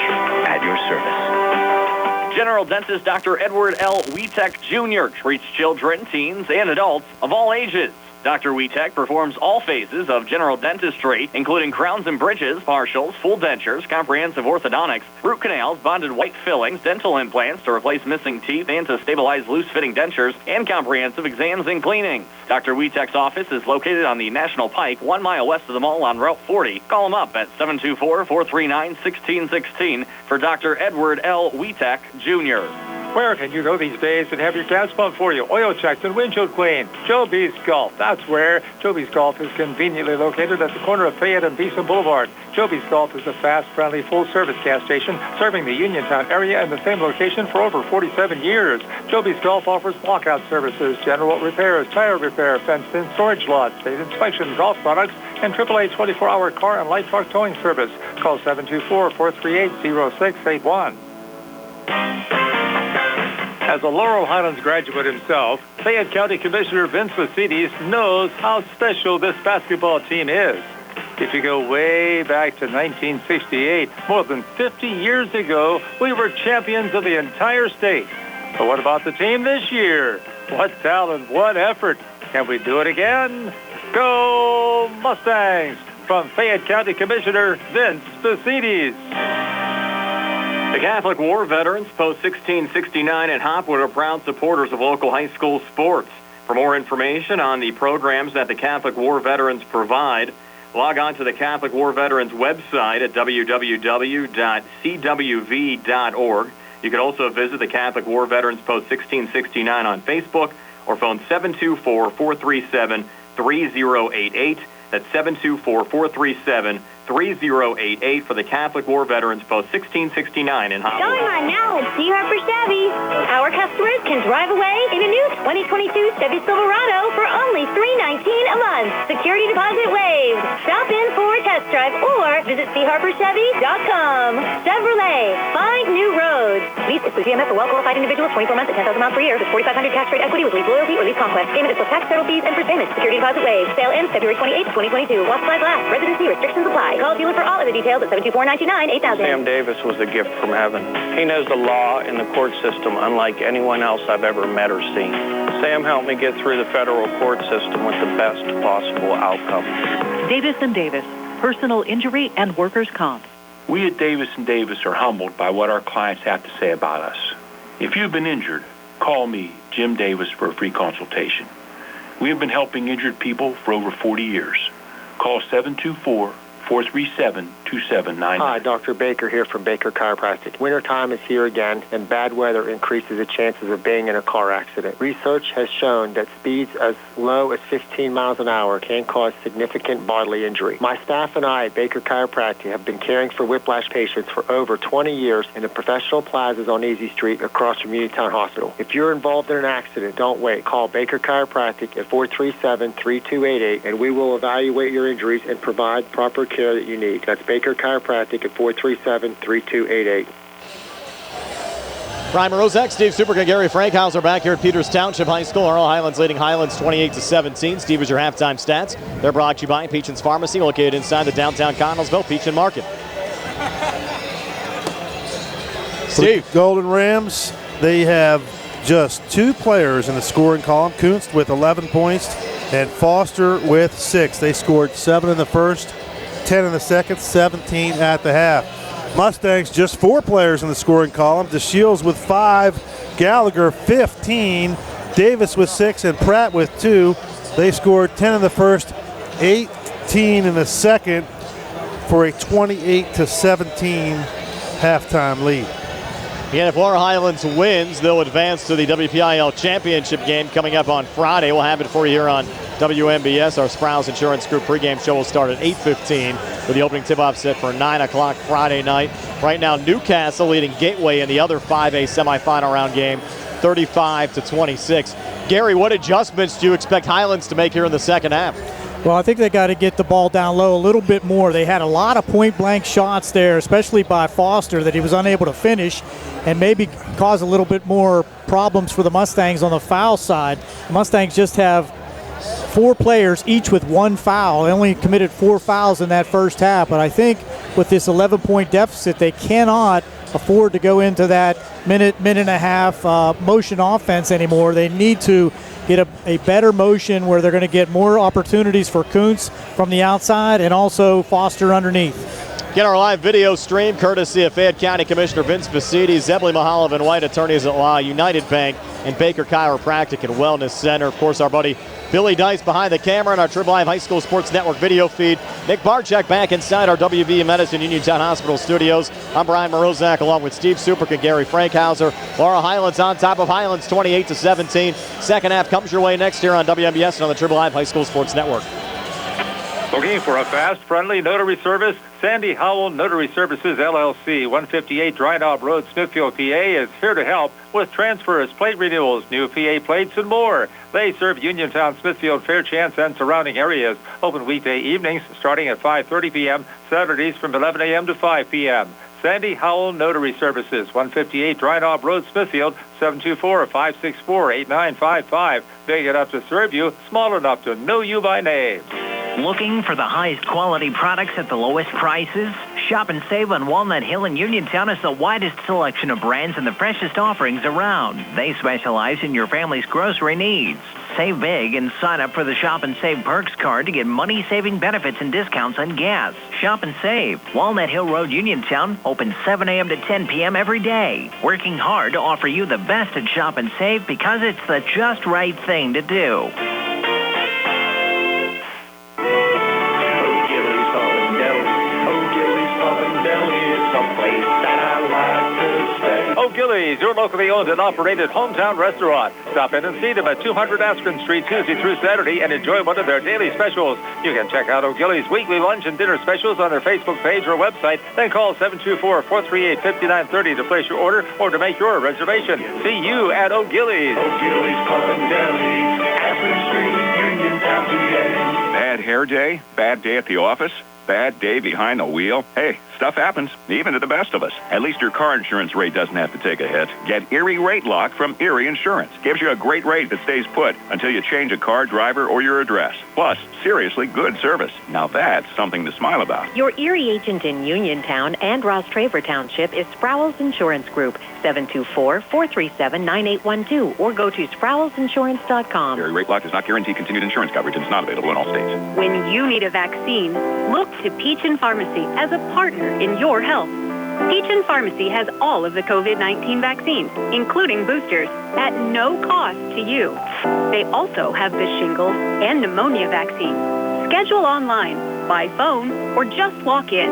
at your service. General Dentist Dr. Edward L. Wietek Jr. treats children, teens, and adults of all ages. Dr. Wietek performs all phases of general dentistry, including crowns and bridges, partials, full dentures, comprehensive orthodontics, root canals, bonded white fillings, dental implants to replace missing teeth and to stabilize loose-fitting dentures, and comprehensive exams and cleanings. Dr. Wietek's office is located on the National Pike, 1 mile west of the mall on Route 40. Call him up at 724-439-1616 for Dr. Edward L. Wietek, Jr. Where can you go these days and have your gas pumped for you, oil checked, and windshield cleaned? Joby's Golf. That's where. Joby's Golf is conveniently located at the corner of Fayette and Beeson Boulevard. Joby's Golf is a fast, friendly, full-service gas station serving the Uniontown area in the same location for over 47 years. Joby's Golf offers blockout services, general repairs, tire repair, fenced-in storage lots, state inspection, golf products, and AAA 24-hour car and light truck towing service. Call 724-438-0681. As a Laurel Highlands graduate himself, Fayette County Commissioner Vince Vicites knows how special this basketball team is. If you go way back to 1968, more than 50 years ago, we were champions of the entire state. But what about the team this year? What talent, what effort. Can we do it again? Go Mustangs! From Fayette County Commissioner Vince Vicites. The Catholic War Veterans, Post 1669 at Hopwood, are proud supporters of local high school sports. For more information on the programs that the Catholic War Veterans provide, log on to the Catholic War Veterans website at www.cwv.org. You can also visit the Catholic War Veterans Post 1669 on Facebook or phone 724-437-3088. That's 724-437-3088 for the Catholic War Veterans Post 1669 in Hopwood. Going on now at C. Harper Chevy. Our customers can drive away in a new 2022 Chevy Silverado for only $319 a month. Security deposit waived. Stop in for a test drive or visit CHarperChevy.com. Chevrolet. Find new roads. Lease excludes GMF for well-qualified individuals, 24 months at 10,000 miles per year with $4,500 tax rate equity with lease loyalty or lease conquest. Payment is plus tax, federal fees, and first payment. Security deposit waived. Sale ends February 28th, 2022. While supplies last. Residency restrictions apply. Call dealer for all other details at 724-929-8000. Sam Davis was a gift from heaven. He knows the law and the court system unlike anyone else I've ever met or seen. Sam helped me get through the federal court system with the best possible outcome. Davis & Davis, personal injury and workers' comp. We at Davis & Davis are humbled by what our clients have to say about us. If you've been injured, call me, Jim Davis, for a free consultation. We have been helping injured people for over 40 years. Call 724-437-2799. Hi, Dr. Baker here from Baker Chiropractic. Wintertime is here again, and bad weather increases the chances of being in a car accident. Research has shown that speeds as low as 15 miles an hour can cause significant bodily injury. My staff and I at Baker Chiropractic have been caring for whiplash patients for over 20 years in the professional plazas on Easy Street across from Uniontown Hospital. If you're involved in an accident, don't wait. Call Baker Chiropractic at 437-3288, and we will evaluate your injuries and provide proper care that you need. That's Baker Chiropractic at 437-3288. Brian Morozek, Steve Superka, and Gary Frankhauser back here at Peters Township High School. Laurel Highlands leading Highlands 28-17. Steve, is your halftime stats. They're brought to you by Peachin's Pharmacy, located inside the downtown Connellsville Peachin Market. Steve. Golden Rams, they have just two players in the scoring column. Kunst with 11 points and Foster with 6. They scored 7 in the first, 10 in the second, 17 at the half. Mustangs, just 4 players in the scoring column. DeShields with 5, Gallagher 15, Davis with 6, and Pratt with 2. They scored 10 in the first, 8 13 in the second for a 28-17 halftime lead. Again, if Laurel Highlands wins, they'll advance to the WPIAL championship game coming up on Friday. We'll have it for you here on WMBS. Our Sprouse Insurance Group pregame show will start at 8:15 with the opening tip-off set for 9 o'clock Friday night. Right now, Newcastle leading Gateway in the other 5A semifinal round game, 35-26. Gary, what adjustments do you expect Highlands to make here in the second half? Well, I think they got to get the ball down low a little bit more. They had a lot of point-blank shots there, especially by Foster, that he was unable to finish and maybe cause a little bit more problems for the Mustangs on the foul side. The Mustangs just have 4 players, each with 1 foul. They only committed 4 fouls in that first half, but I think with this 11-point deficit, they cannot afford to go into that minute and a half motion offense anymore. They need to get a better motion where they're going to get more opportunities for Kuntz from the outside and also Foster underneath. Get our live video stream courtesy of Fayette County Commissioner Vince Vicites, Zebley, Mehalov, and White Attorneys at Law, United Bank, and Baker Chiropractic and Wellness Center. Of course, our buddy Billy Dice behind the camera in our Triple Live High School Sports Network video feed. Nick Barczyk back inside our WV Medicine Uniontown Hospital studios. I'm Brian Morozak along with Steve Superk and Gary Frankhauser. Laurel Highlands on top of Highlands 28-17. Second half comes your way next year on WMBS and on the Triple Live High School Sports Network. Looking for a fast, friendly notary service? Sandy Howell Notary Services, LLC, 158 Dry Knob Road, Smithfield, PA, is here to help with transfers, plate renewals, new PA plates, and more. They serve Uniontown, Smithfield, Fairchance, and surrounding areas. Open weekday evenings starting at 5:30 p.m., Saturdays from 11 a.m. to 5 p.m. Sandy Howell Notary Services, 158 Dry Knob Road, Smithfield, 724-564-8955. Big enough to serve you, small enough to know you by name. Looking for the highest quality products at the lowest prices? Shop and save on Walnut Hill and Uniontown has the widest selection of brands and the freshest offerings around. They specialize in your family's grocery needs. Save big and sign up for the Shop and Save Perks card to get money-saving benefits and discounts on gas. Shop and save. Walnut Hill Road, Uniontown, open 7 a.m. to 10 p.m. every day. Working hard to offer you the best at Shop and Save because it's the just right thing to do. O'Gillies, your locally owned and operated hometown restaurant. Stop in and see them at 200 Askren Street Tuesday through Saturday and enjoy one of their daily specials. You can check out O'Gillies' weekly lunch and dinner specials on their Facebook page or website. Then call 724-438-5930 to place your order or to make your reservation. See you at O'Gillies. O'Gillies Pub and Deli, Askren Street, Uniontown, PA. Bad hair day? Bad day at the office? Bad day behind the wheel? Hey, stuff happens, even to the best of us. At least your car insurance rate doesn't have to take a hit. Get Erie Rate Lock from Erie Insurance. Gives you a great rate that stays put until you change a car, driver, or your address. Plus, seriously good service. Now that's something to smile about. Your Erie agent in Uniontown and Ross Traver Township is Sprouse Insurance Group, 724-437-9812, or go to Sprouseinsurance.com. Erie Rate Lock does not guarantee continued insurance coverage and is not available in all states. When you need a vaccine, look to Peachin Pharmacy as a partner in your health. Peachin Pharmacy has all of the COVID-19 vaccines, including boosters, at no cost to you. They also have the shingles and pneumonia vaccine. Schedule online, by phone, or just walk in.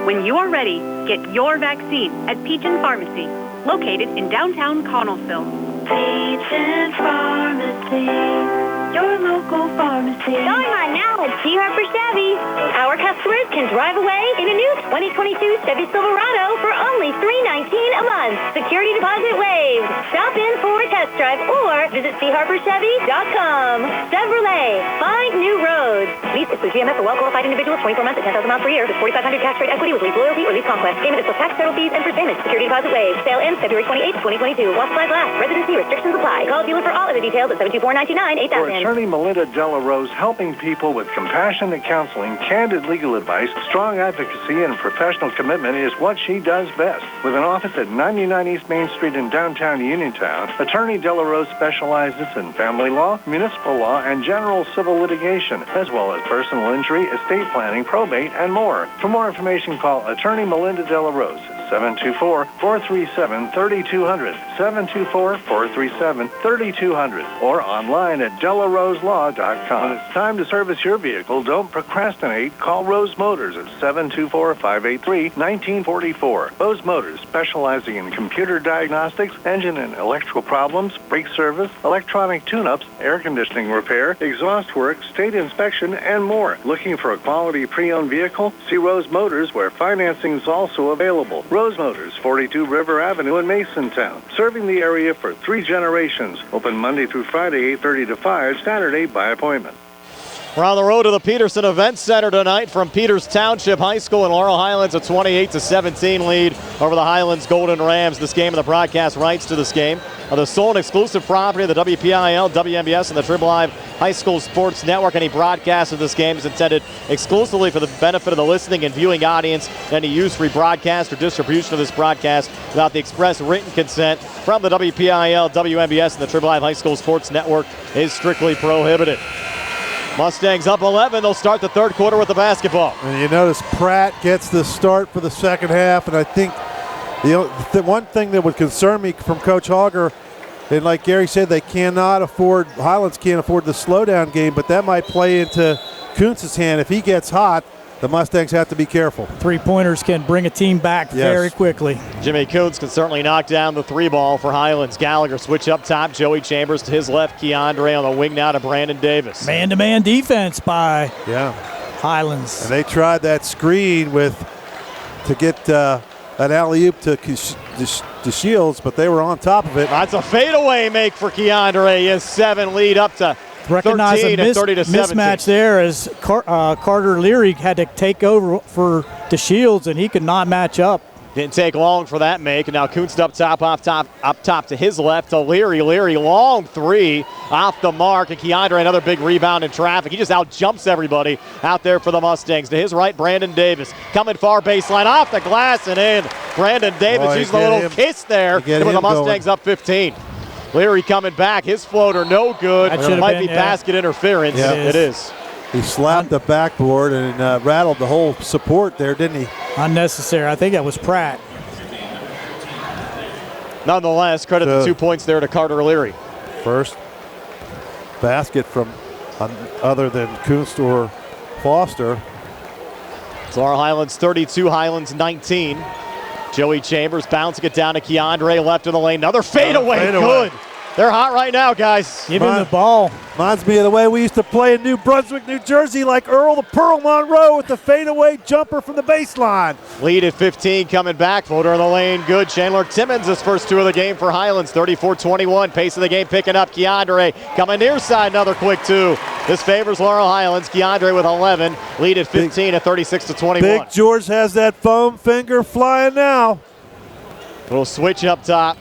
When you are ready, get your vaccine at Peachin Pharmacy, located in downtown Connellsville. Peachin Pharmacy, your local pharmacy. Going on now at C. Harper Chevy. Our customers can drive away in a new 2022 Chevy Silverado for only $319 a month. Security deposit waived. Stop in for a test drive or visit CHarperChevy.com. Chevrolet, find new roads. Lease is through GMF for well-qualified individuals, 24 months at 10,000 miles per year with 4,500 cash rate equity with lease loyalty or lease conquest. Payment is with tax, federal fees, and first payment. Security deposit waived. Sale ends February 28, 2022. While supplies last. Residency restrictions apply. Call dealer for all other details at 724-929-8000. Attorney Melinda Della Rose, helping people with compassionate counseling, candid legal advice, strong advocacy, and professional commitment is what she does best. With an office at 99 East Main Street in downtown Uniontown, Attorney Della Rose specializes in family law, municipal law, and general civil litigation, as well as personal injury, estate planning, probate, and more. For more information, call Attorney Melinda Della Rose, 724-437-3200, 724-437-3200, or online at delaroselaw.com. When it's time to service your vehicle, don't procrastinate. Call Rose Motors at 724-583-1944. Rose Motors, specializing in computer diagnostics, engine and electrical problems, brake service, electronic tune-ups, air conditioning repair, exhaust work, state inspection, and more. Looking for a quality pre-owned vehicle? See Rose Motors, where financing is also available. Rose Motors, 42 River Avenue in Masontown, serving the area for 3 generations. Open Monday through Friday, 8:30 to 5, Saturday by appointment. We're on the road to the Peterson Event Center tonight from Peters Township High School in Laurel Highlands, a 28-17 lead over the Highlands Golden Rams. This game and the broadcast rights to this game are the sole and exclusive property of the WPIAL, WMBS, and the Triple Live High School Sports Network. Any broadcast of this game is intended exclusively for the benefit of the listening and viewing audience. Any use, rebroadcast, or distribution of this broadcast without the express written consent from the WPIAL, WMBS, and the Triple Live High School Sports Network is strictly prohibited. Mustangs up 11. They'll start the third quarter with the basketball. And you notice Pratt gets the start for the second half, and I think the one thing that would concern me from Coach Hogger, and like Gary said, Highlands can't afford the slowdown game, but that might play into Kuntz's hand. If he gets hot, the Mustangs have to be careful. Three-pointers can bring a team back very quickly. Jimmy Kuntz can certainly knock down the 3-ball for Highlands. Gallagher switch up top. Joey Chambers to his left. Keandre on the wing now to Brandon Davis. Man-to-man defense by Highlands. And they tried that screen to get an alley-oop to Shields, but they were on top of it. That's a fadeaway make for Keandre. He has 7, lead up to Recognize a mismatch there as Carter Leary had to take over for DeShields, and he could not match up. Didn't take long for that make, and now Kuntz up top to his left to Leary. Leary, long 3 off the mark, and Keandre another big rebound in traffic. He just out-jumps everybody out there for the Mustangs. To his right, Brandon Davis. Coming far baseline, off the glass and in. Brandon Davis using a little kiss there with the Mustangs up 15. Leary coming back. His floater no good. It might be basket interference. Yeah. It is. He slapped the backboard and rattled the whole support there, didn't he? Unnecessary. I think that was Pratt. Nonetheless, credit the 2 points there to Carter Leary. First basket from other than Kunst or Foster. So our Highlands 32, Highlands 19. Joey Chambers bouncing it down to Keandre, left of the lane. Another fadeaway. Good. They're hot right now, guys. Give him the ball. Reminds me of the way we used to play in New Brunswick, New Jersey, like Earl the Pearl Monroe with the fadeaway jumper from the baseline. Lead at 15 coming back. Floater in the lane. Good. Chandler Timmons, his first 2 of the game for Highlands. 34-21. Pace of the game picking up. Keandre coming near side. Another quick 2. This favors Laurel Highlands. Keandre with 11. Lead at 15 at 36-21. Big George has that foam finger flying now. Little switch up top.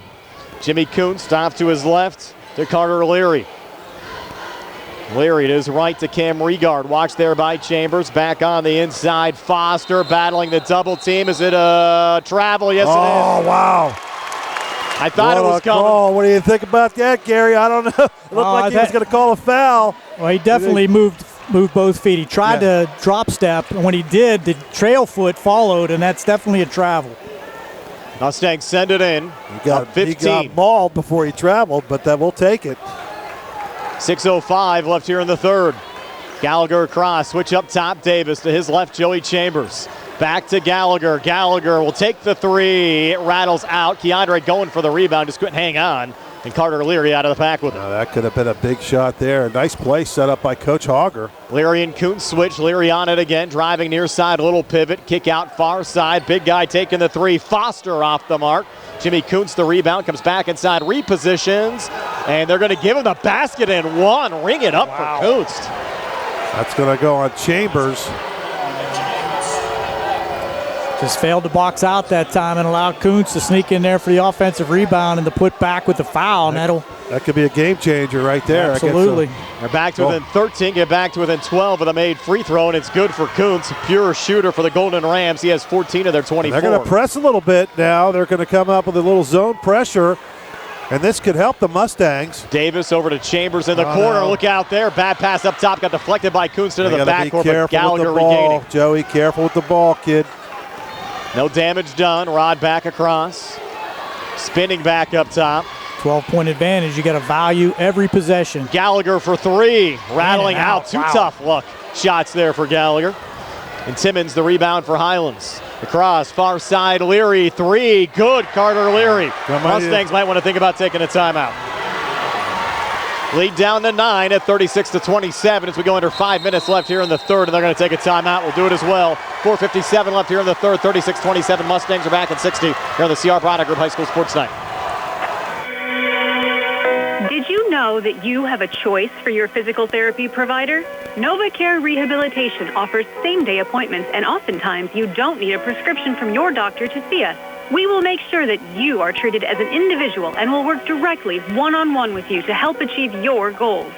Jimmy Kuntz off to his left to Carter Leary. Leary to his right to Cam Regard. Watched there by Chambers. Back on the inside. Foster battling the double team. Is it a travel? Yes, it is. Oh, wow. I thought it was coming. What do you think about that, Gary? I don't know. It looked like he was going to call a foul. Well, he definitely moved both feet. He tried to drop step, and when he did, the trail foot followed, and that's definitely a travel. Mustangs send it in. He got mauled before he traveled, but we'll take it. 6:05 left here in the third. Gallagher across, switch up top, Davis to his left, Joey Chambers. Back to Gallagher. Gallagher will take the 3. It rattles out. Keandre going for the rebound, just couldn't hang on. And Carter Leary out of the pack with him. That could have been a big shot there. A nice play set up by Coach Hogger. Leary and Kuntz switch. Leary on it again, driving near side, little pivot, kick out far side. Big guy taking the 3. Foster off the mark. Jimmy Kuntz the rebound, comes back inside, repositions, and they're going to give him the basket and 1. Ring it up for Kuntz. That's going to go on Chambers. Just failed to box out that time and allowed Kuntz to sneak in there for the offensive rebound and to put back with the foul. That could be a game changer right there. Absolutely. They're back to within 13, get back to within 12 with a made free throw, and it's good for Kuntz. Pure shooter for the Golden Rams. He has 14 of their 24. They're going to press a little bit now. They're going to come up with a little zone pressure, and this could help the Mustangs. Davis over to Chambers in the corner. No. Look out there. Bad pass up top. Got deflected by Kuntz into the backcourt, but Gallagher regaining. Joey, careful with the ball, kid. No damage done. Rod back across. Spinning back up top. 12-point advantage. You got to value every possession. Gallagher for three. Rattling out. Two tough look shots there for Gallagher. And Timmons the rebound for Highlands. Across, far side, Leary, three. Good, Carter Leary. Mustangs might want to think about taking a timeout. Lead down to 9 at 36-27 as we go under 5 minutes left here in the third, and they're going to take a timeout. We'll do it as well. 4:57 left here in the third, 36-27. Mustangs are back at 60 here on the Chiropractic Group High School Sports Night. Did you know that you have a choice for your physical therapy provider? NovaCare Rehabilitation offers same-day appointments, and oftentimes you don't need a prescription from your doctor to see us. We will make sure that you are treated as an individual and will work directly one-on-one with you to help achieve your goals.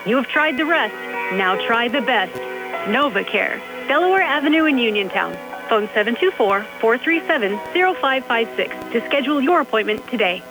You have tried the rest. Now try the best. NovaCare, Delaware Avenue in Uniontown. Phone 724-437-0556 to schedule your appointment today.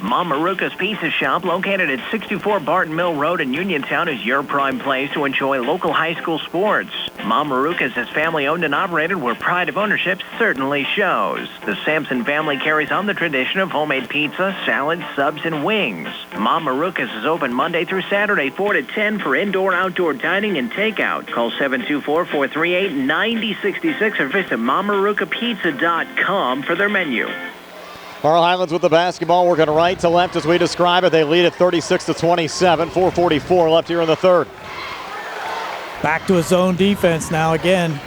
Mom Maruka's Pizza Shop, located at 64 Barton Mill Road in Uniontown, is your prime place to enjoy local high school sports. Mom Maruka's is family-owned and operated, where pride of ownership certainly shows. The Sampson family carries on the tradition of homemade pizza, salads, subs, and wings. Mom Maruka's is open Monday through Saturday, 4 to 10 for indoor-outdoor dining and takeout. Call 724-438-9066 or visit MomMarukaPizza.com for their menu. Laurel Highlands with the basketball, working right to left as we describe it. They lead at 36-27, 4:44 left here in the third. Back to a zone defense now again.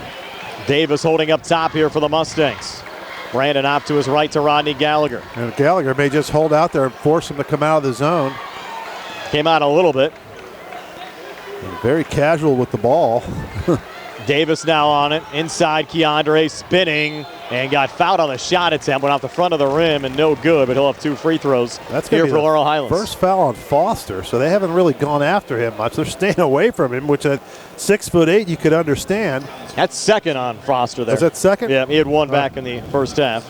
Davis holding up top here for the Mustangs. Brandon off to his right to Rodney Gallagher. And Gallagher may just hold out there and force him to come out of the zone. Came out a little bit. And very casual with the ball. Davis now on it. Inside, Keandre spinning and got fouled on the shot attempt. Went off the front of the rim and no good, but he'll have 2 free throws here for Laurel Highlands. First foul on Foster, so they haven't really gone after him much. They're staying away from him, which at 6'8" you could understand. That's second on Foster there. Is that second? Yeah, he had one back in the first half.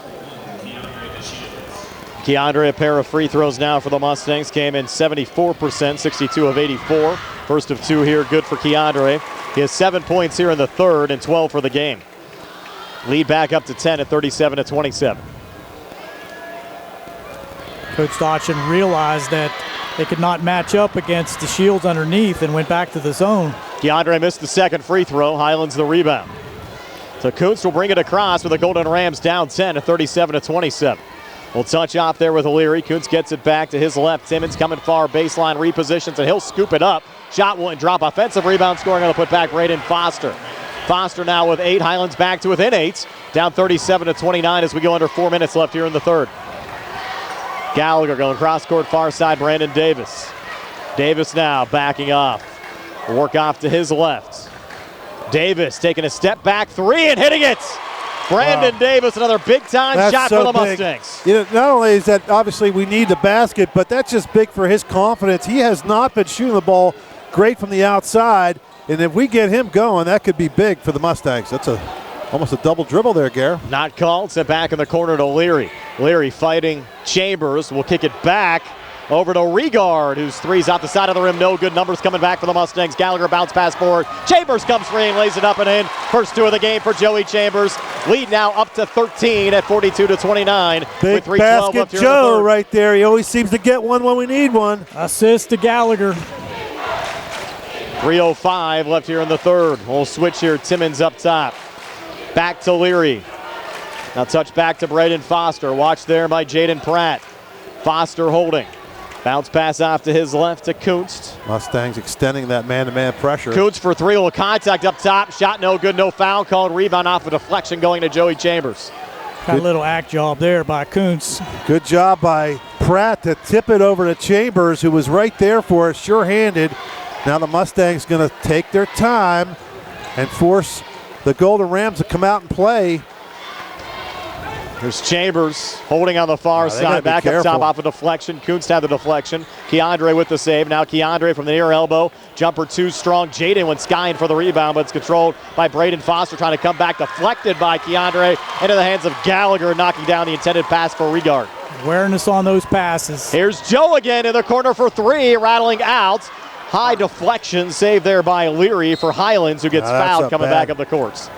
Keandre, a pair of free throws now for the Mustangs. Came in 74%, 62 of 84. First of 2 here, good for Keandre. He has 7 points here in the third and 12 for the game. Lead back up to 10 at 37-27. Coach Dodson realized that they could not match up against the shields underneath and went back to the zone. Keandre missed the second free throw. Highlands the rebound. So Kuntz will bring it across with the Golden Rams down 10 at 37-27. We'll touch off there with O'Leary. Kuntz gets it back to his left. Timmons coming far, baseline repositions, and he'll scoop it up. Shot won't drop. Offensive rebound scoring on the putback. Braden Foster. Foster now with 8. Highlands back to within 8. Down 37-29 as we go under 4 minutes left here in the third. Gallagher going cross court far side. Brandon Davis. Davis now backing off. Work off to his left. Davis taking a step back 3 and hitting it. Brandon Davis, another big-time shot for the Mustangs. You know, not only is that obviously we need the basket, but that's just big for his confidence. He has not been shooting the ball great from the outside, and if we get him going, that could be big for the Mustangs. That's almost a double dribble there, Gare. Not called. Sent back in the corner to Leary. Leary fighting Chambers. Will kick it back over to Regard, whose 3's out the side of the rim. No good. Numbers coming back for the Mustangs. Gallagher bounce pass forward. Chambers comes free and lays it up and in. First 2 of the game for Joey Chambers. Lead now up to 13 at 42-29. Big with basket Joe right there. He always seems to get one when we need one. Assist to Gallagher. 3:05 left here in the third. We'll switch here. Timmons up top. Back to Leary. Now touch back to Braden Foster. Watch there by Jaden Pratt. Foster holding. Bounce pass off to his left to Kuntz. Mustangs extending that man-to-man pressure. Kuntz for 3, little contact up top. Shot no good, no foul called. Rebound off a deflection going to Joey Chambers. Got a little act job there by Kuntz. Good job by Pratt to tip it over to Chambers, who was right there for it, sure-handed. Now the Mustangs going to take their time and force the Golden Rams to come out and play. There's Chambers holding on the far side, back up top off a deflection. Kuntz had the deflection. Keandre with the save. Now Keandre from the near elbow. Jumper too strong. Jaden went skying for the rebound, but it's controlled by Braden Foster, trying to come back. Deflected by Keandre into the hands of Gallagher, knocking down the intended pass for Regard. Awareness on those passes. Here's Joe again in the corner for 3, rattling out. High deflection, saved there by Leary for Highlands, who gets fouled coming back up the courts.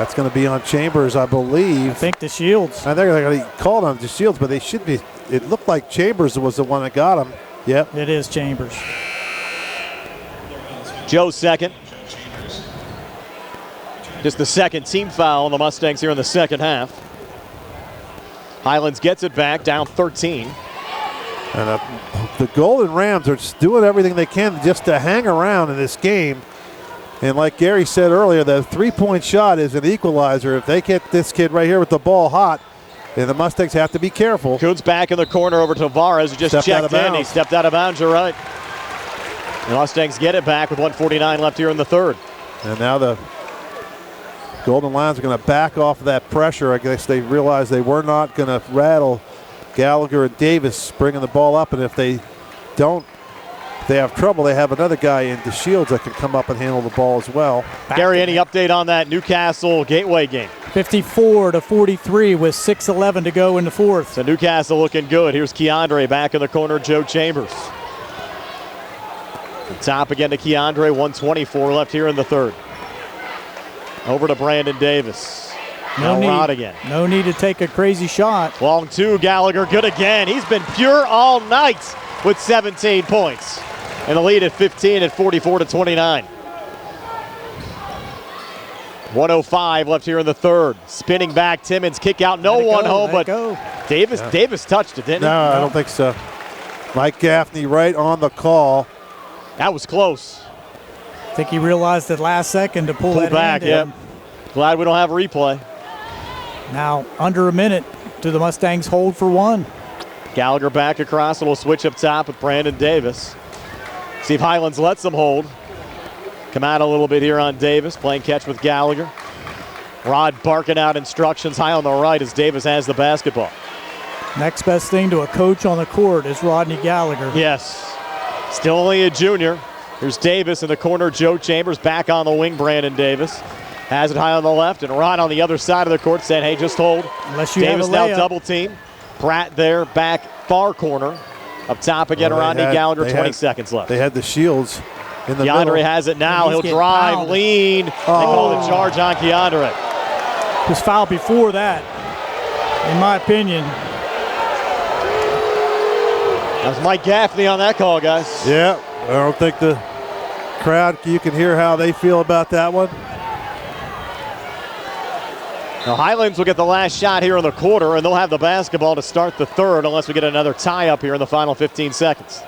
That's going to be on Chambers, I believe. I think the Shields. I think they're going to call it on the Shields, but they should be. It looked like Chambers was the one that got him. Yep. It is Chambers. Joe's second. Just the second team foul on the Mustangs here in the second half. Highlands gets it back, down 13. And the Golden Rams are just doing everything they can just to hang around in this game. And like Gary said earlier, the three-point shot is an equalizer. If they get this kid right here with the ball hot, then the Mustangs have to be careful. Kuntz back in the corner over to Tavares, who just checked in. He stepped out of bounds, you're right. The Mustangs get it back with 1:49 left here in the third. And now the Golden Lions are going to back off of that pressure. I guess they realized they were not going to rattle Gallagher and Davis bringing the ball up. And if they don't, they have trouble, they have another guy in DeShields that can come up and handle the ball as well. Gary, any update on that Newcastle Gateway game? 54-43 with 6:11 to go in the fourth. So Newcastle looking good. Here's Keandre back in the corner, Joe Chambers. The top again to Keandre, 1:24 left here in the third. Over to Brandon Davis. Rod again. No need to take a crazy shot. Long two, Gallagher good again. He's been pure all night with 17 points. And the lead at 15 at 44-29. 1:05 left here in the third. Spinning back, Timmons kick out. No one home, but Davis touched it, didn't he? No, I don't think so. Mike Gaffney right on the call. That was close. I think he realized at last second to pull that back. Yep. Glad we don't have a replay. Now under a minute. Do the Mustangs hold for one? Gallagher back across, and we'll switch up top with Brandon Davis. See if Highlands lets them hold. Come out a little bit here on Davis, playing catch with Gallagher. Rod barking out instructions high on the right as Davis has the basketball. Next best thing to a coach on the court is Rodney Gallagher. Yes. Still only a junior. Here's Davis in the corner. Joe Chambers back on the wing. Brandon Davis has it high on the left, and Rod on the other side of the court saying, hey, just hold. Unless you Davis have a layup. now double team. Pratt there, back far corner. Up top again, Rodney Gallagher, 20 seconds left. They had the Shields in the middle. Keandre has it now. He'll drive, pounded. lean. They call the charge on Keandre. Was fouled before that, in my opinion. That was Mike Gaffney on that call, guys. Yeah, I don't think the crowd, you can hear how they feel about that one. Now Highlands will get the last shot here in the quarter, and they'll have the basketball to start the third unless we get another tie-up here in the final 15 seconds.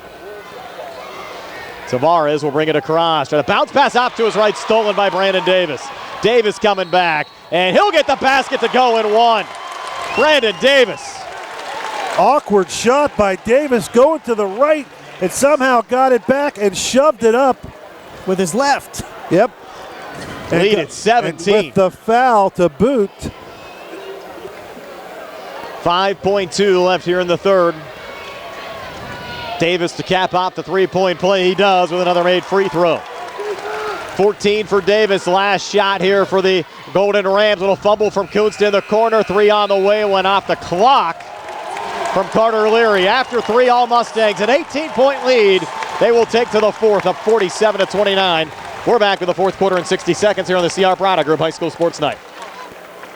Tavares will bring it across. Try to bounce pass out to his right, stolen by Brandon Davis. Davis coming back, and he'll get the basket to go in one. Brandon Davis. Awkward shot by Davis going to the right and somehow got it back and shoved it up with his left. Yep. Lead at 17. And with the foul to boot. 5.2 left here in the third. Davis to cap off the three-point play. He does with another made free throw. 14 for Davis. Last shot here for the Golden Rams. Little fumble from Kuntz in the corner. Three on the way. Went off the clock from Carter Leary. After three, all Mustangs. An 18-point lead. They will take to the fourth, up 47-29. We're back with the fourth quarter in 60 seconds here on the Chiropractic Group High School Sports Night.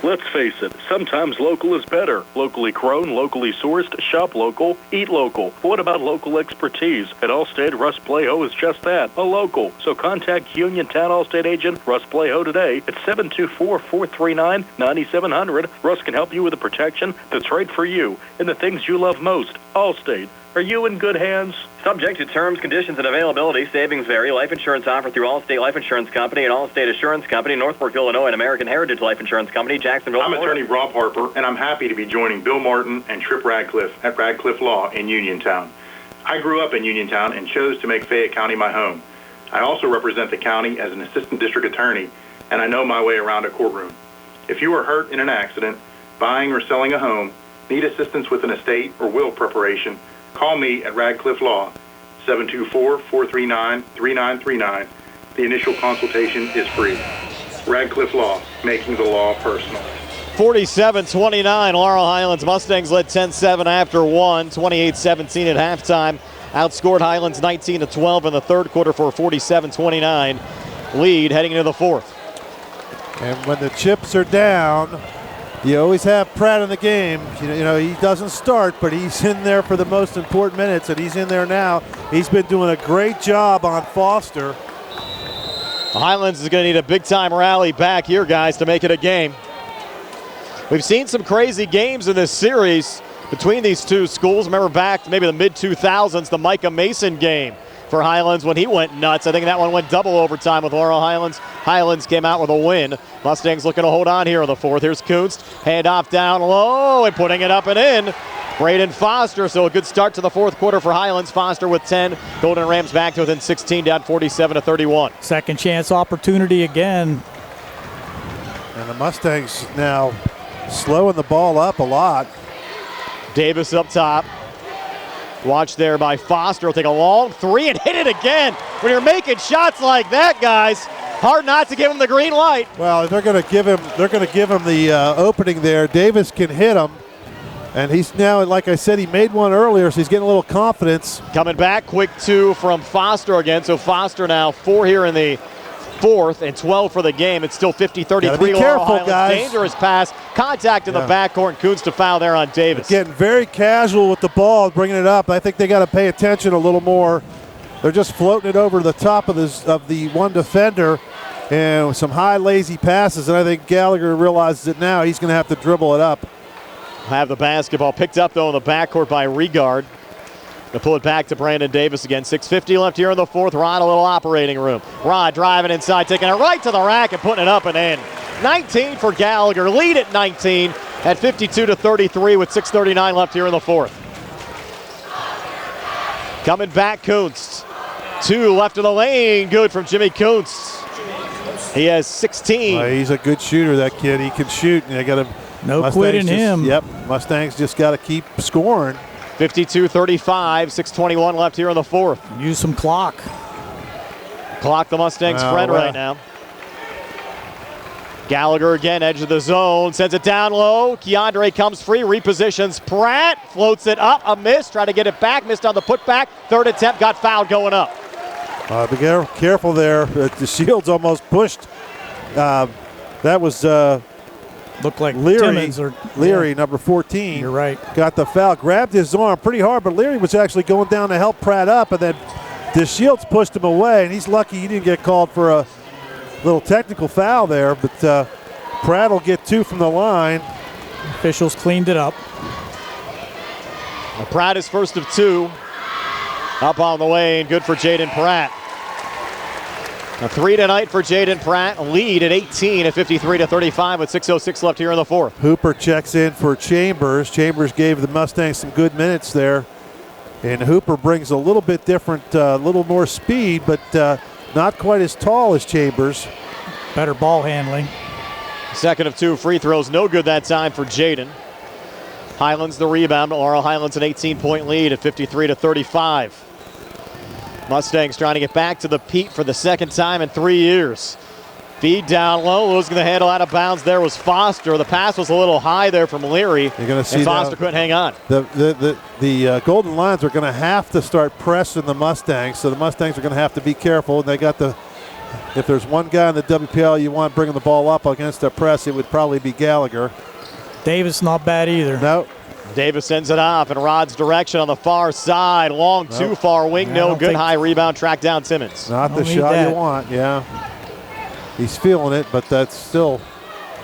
Let's face it, sometimes local is better. Locally grown, locally sourced, shop local, eat local. But what about local expertise? At Allstate, Russ Playho is just that, a local. So contact Uniontown Allstate agent Russ Playho today at 724-439-9700. Russ can help you with the protection that's right for you and the things you love most. Allstate. Are you in good hands? Subject to terms, conditions, and availability. Savings vary. Life insurance offered through Allstate Life Insurance Company and Allstate Assurance Company, Northbrook, Illinois, and American Heritage Life Insurance Company, Jacksonville, I'm Florida. attorney Rob Harper, and I'm happy to be joining Bill Martin and Tripp Radcliffe at Radcliffe Law in Uniontown. I grew up in Uniontown and chose to make Fayette County my home. I also represent the county as an assistant district attorney, and I know my way around a courtroom. If you are hurt in an accident, buying or selling a home, need assistance with an estate or will preparation, call me at Radcliffe Law, 724-439-3939. The initial consultation is free. Radcliffe Law, making the law personal. 47-29, Laurel Highlands Mustangs led 10-7 after one, 28-17 at halftime. Outscored Highlands 19-12 in the third quarter for a 47-29 lead heading into the fourth. And when the chips are down, you always have Pratt in the game. You know, he doesn't start, but he's in there for the most important minutes, and he's in there now. He's been doing a great job on Foster. Highlands is going to need a big-time rally back here, guys, to make it a game. We've seen some crazy games in this series between these two schools. Remember back to maybe the mid-2000s, the Micah Mason game for Highlands when he went nuts. I think that one went double overtime with Laurel Highlands. Highlands came out with a win. Mustangs looking to hold on here in the fourth. Here's Kunst. Hand off down low and putting it up and in. Braden Foster, so a good start to the fourth quarter for Highlands. Foster with 10. Golden Rams back to within 16, down 47-31. Second chance opportunity again. And the Mustangs now slowing the ball up a lot. Davis up top. Watch there by Foster. Will take a long three and hit it again. When you're making shots like that, guys, hard not to give him the green light. Well, they're going to give him the opening there. Davis can hit him. And he's now, like I said, he made one earlier, so he's getting a little confidence. Coming back, quick two from Foster again. So Foster now 4 here in the fourth and 12 for the game. It's still 50-33. Be careful, guys. Dangerous pass. Contact in the backcourt, and Kunst to foul there on Davis. They're getting very casual with the ball, bringing it up. I think they got to pay attention a little more. They're just floating it over the top of the one defender, and with some high, lazy passes. And I think Gallagher realizes it now. He's going to have to dribble it up. Have the basketball picked up, though, in the backcourt by Regard. They'll pull it back to Brandon Davis again. 6:50 left here in the fourth. Rod, a little operating room. Rod driving inside, taking it right to the rack and putting it up and in. 19 for Gallagher. Lead at 19 at 52-33 with 6:39 left here in the fourth. Coming back, Kunst. 2 left of the lane. Good from Jimmy Kunst. He has 16. He's a good shooter, that kid. He can shoot. And they got him. No quitting him. Yep, Mustangs just got to keep scoring. 52-35, 6:21 left here in the fourth. Use some clock. Clock the Mustangs' friend right now. Gallagher again, edge of the zone, sends it down low. Keandre comes free, repositions Pratt, floats it up, a miss, try to get it back, missed on the putback. Third attempt, got fouled going up. Be careful there. The Shields almost pushed. That was looked like Leary, number 14. You're right. Got the foul, grabbed his arm pretty hard, but Leary was actually going down to help Pratt up, and then the Shields pushed him away, and he's lucky he didn't get called for a little technical foul there, but Pratt will get 2 from the line. Officials cleaned it up. Pratt is first of 2. Up on the way, and good for Jaden Pratt. A 3 tonight for Jaden Pratt. Lead at 18 at 53-35 with 6:06 left here in the fourth. Hooper checks in for Chambers. Chambers gave the Mustangs some good minutes there. And Hooper brings a little bit different, a little more speed, but not quite as tall as Chambers. Better ball handling. Second of 2 free throws. No good that time for Jaden. Highlands the rebound. Laurel Highlands an 18-point lead at 53-35. Mustangs trying to get back to the Pete for the second time in 3 years. Feed down low, losing the handle out of bounds. There was Foster. The pass was a little high there from Leary. You're going to see and Foster couldn't hang on. The Golden Lions are going to have to start pressing the Mustangs, so the Mustangs are going to have to be careful. And they got if there's one guy in the WPIAL you want bringing the ball up against the press, it would probably be Gallagher. Davis not bad either. No. Davis sends it off in Rod's direction on the far side. Long, too far wing, no good. High rebound, track down Simmons. Not the shot you want, yeah. He's feeling it, but that's still.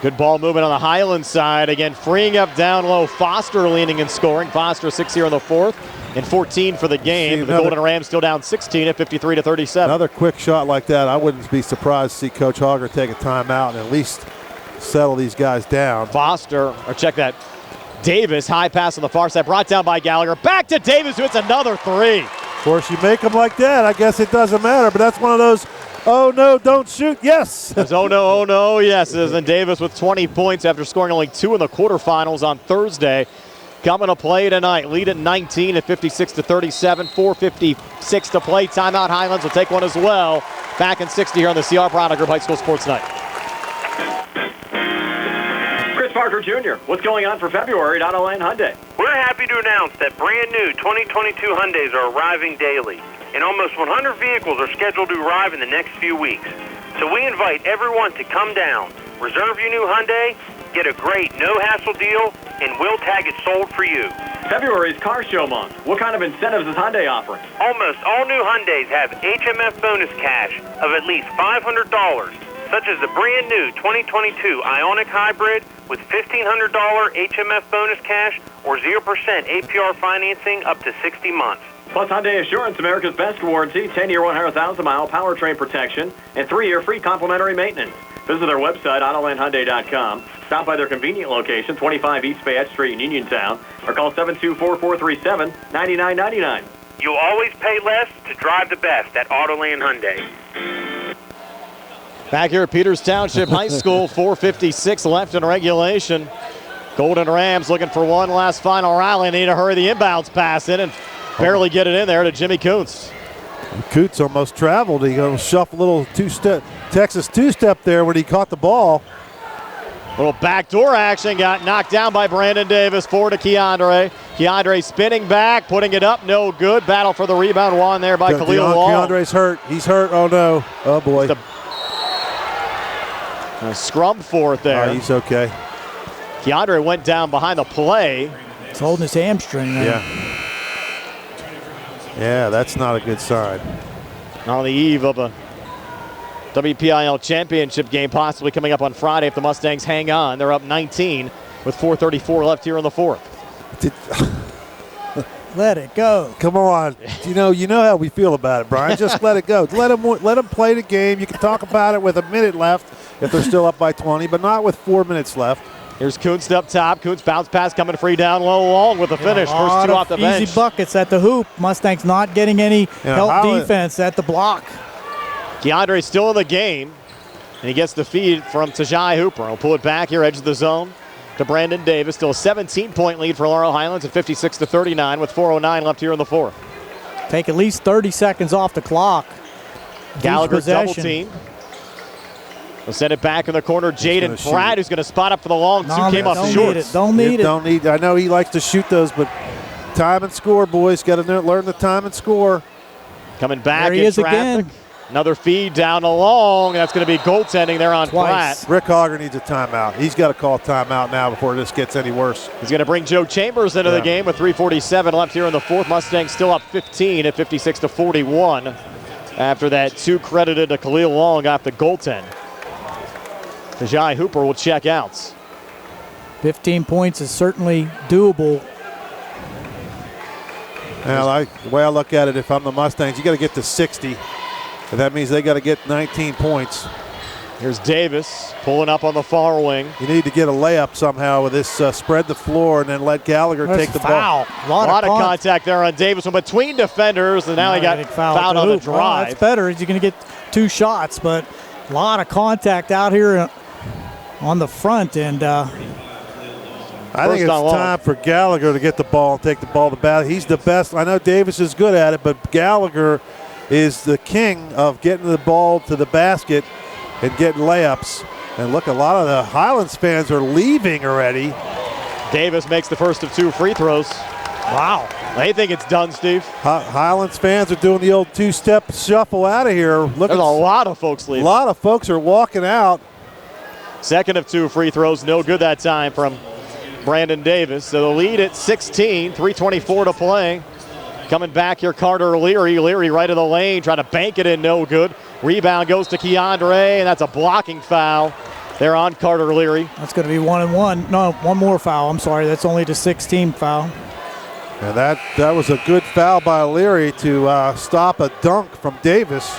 Good ball movement on the Highland side. Again, freeing up down low. Foster leaning and scoring. Foster 6 here in the fourth and 14 for the game. The Golden Rams still down 16 at 53-37. Another quick shot like that, I wouldn't be surprised to see Coach Hogger take a timeout and at least settle these guys down. Foster, or check that. Davis, high pass on the far side, brought down by Gallagher. Back to Davis, who hits another 3. Of course, you make them like that, I guess it doesn't matter, but that's one of those, oh no, don't shoot, yes. Oh no, yes. And Davis with 20 points after scoring only 2 in the quarterfinals on Thursday. Coming to play tonight, lead at 19 at 56-37, 4:56 to play. Timeout, Highlands will take one as well. Back in 60 here on the CR Product Group High School Sports Night. Parker Jr., what's going on for February at Auto Lane Hyundai? We're happy to announce that brand new 2022 Hyundais are arriving daily, and almost 100 vehicles are scheduled to arrive in the next few weeks. So we invite everyone to come down. Reserve your new Hyundai, get a great no-hassle deal, and we'll tag it sold for you. February is car show month. What kind of incentives is Hyundai offering? Almost all new Hyundais have HMF bonus cash of at least $500, such as the brand new 2022 Ioniq Hybrid with $1,500 HMF bonus cash or 0% APR financing up to 60 months. Plus Hyundai Assurance, America's best warranty, 10-year, 100,000-mile powertrain protection, and 3-year free complimentary maintenance. Visit their website, autolandhyundai.com. Stop by their convenient location, 25 East Fayette Street in Uniontown, or call 724-437-9999. You'll always pay less to drive the best at Autoland Hyundai. Back here at Peters Township High School, 4:56 left in regulation. Golden Rams looking for one last final rally. Need to hurry the inbounds pass in and barely get it in there to Jimmy Kuntz. Kuntz almost traveled. He goes shuffle a little Texas two-step there when he caught the ball. Little backdoor action, got knocked down by Brandon Davis. Forward to Keandre. Keandre spinning back, putting it up, no good. Battle for the rebound, won there by Khalil Long. Keandre's hurt. He's hurt. Oh no. Oh boy. A scrum for it there. Oh, he's okay. Keandre went down behind the play. He's holding his hamstring there. Yeah. Yeah, that's not a good sign. On the eve of a WPIAL championship game possibly coming up on Friday if the Mustangs hang on. They're up 19 with 4:34 left here in the fourth. Let it go. Come on. You know how we feel about it, Brian. Just let it go. Let them play the game. You can talk about it with a minute left if they're still up by 20, but not with 4 minutes left. Here's Kuntz up top. Kuntz bounce pass coming free down low long with the finish. First two off the bench. Easy buckets at the hoop. Mustangs not getting any help defense at the block. Keandre's still in the game, and he gets the feed from Tajai Hooper. He'll pull it back here, edge of the zone to Brandon Davis. Still a 17-point lead for Laurel Highlands at 56-39 with 4:09 left here in the fourth. Take at least 30 seconds off the clock. Gallagher double team. We'll send it back in the corner. Jaden Pratt, who's going to spot up for the long two, came off short. Don't need it. I know he likes to shoot those, but time and score, boys. Got to learn the time and score. Coming back there he in is traffic. Again. Another feed down along. That's going to be goaltending there on Pratt. Rick Hogger needs a timeout. He's got to call a timeout now before this gets any worse. He's going to bring Joe Chambers into the game with 3:47 left here in the fourth. Mustangs still up 15 at 56-41 after that two credited to Khalil Long off the goaltend. Tajai Hooper will check out. 15 points is certainly doable. Well, the way I look at it, if I'm the Mustangs, you got to get to 60. And that means they got to get 19 points. Here's Davis pulling up on the far wing. You need to get a layup somehow with this spread the floor and then let Gallagher take the ball. A lot of contact there on Davis from between defenders, and now he got fouled on a drive. Well, that's better. You're going to get two shots, but a lot of contact out here on the front. And I think it's time for Gallagher to get the ball and take the ball to the basket. He's the best. I know Davis is good at it, but Gallagher is the king of getting the ball to the basket and getting layups. And look, a lot of the Highlands fans are leaving already. Davis makes the first of two free throws. Wow. They think it's done, Steve. Highlands fans are doing the old two-step shuffle out of here. There's a lot of folks leaving. A lot of folks are walking out. Second of two free throws, no good that time from Brandon Davis. So the lead at 16, 3:24 to play. Coming back here, Carter Leary. Leary right of the lane, trying to bank it in, no good. Rebound goes to Keandre, and that's a blocking foul. They're on Carter Leary. That's going to be 1-1. No, one more foul. I'm sorry, that's only the 16th foul. And that was a good foul by Leary to stop a dunk from Davis.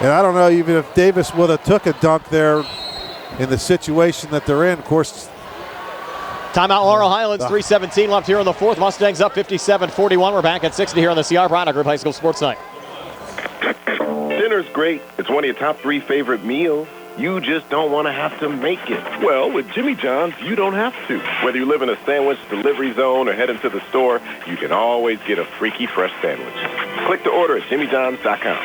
And I don't know even if Davis would have took a dunk there in the situation that they're in. Of course, timeout Laurel Highlands, 3:17 left here in the fourth. Mustangs up 57-41. We're back at 60 here on the Chiropractic Group High School Sports Night. Dinner's great. It's one of your top 3 favorite meals. You just don't want to have to make it. Well, with Jimmy John's, you don't have to. Whether you live in a sandwich delivery zone or head into the store, you can always get a freaky fresh sandwich. Click to order at jimmyjohns.com.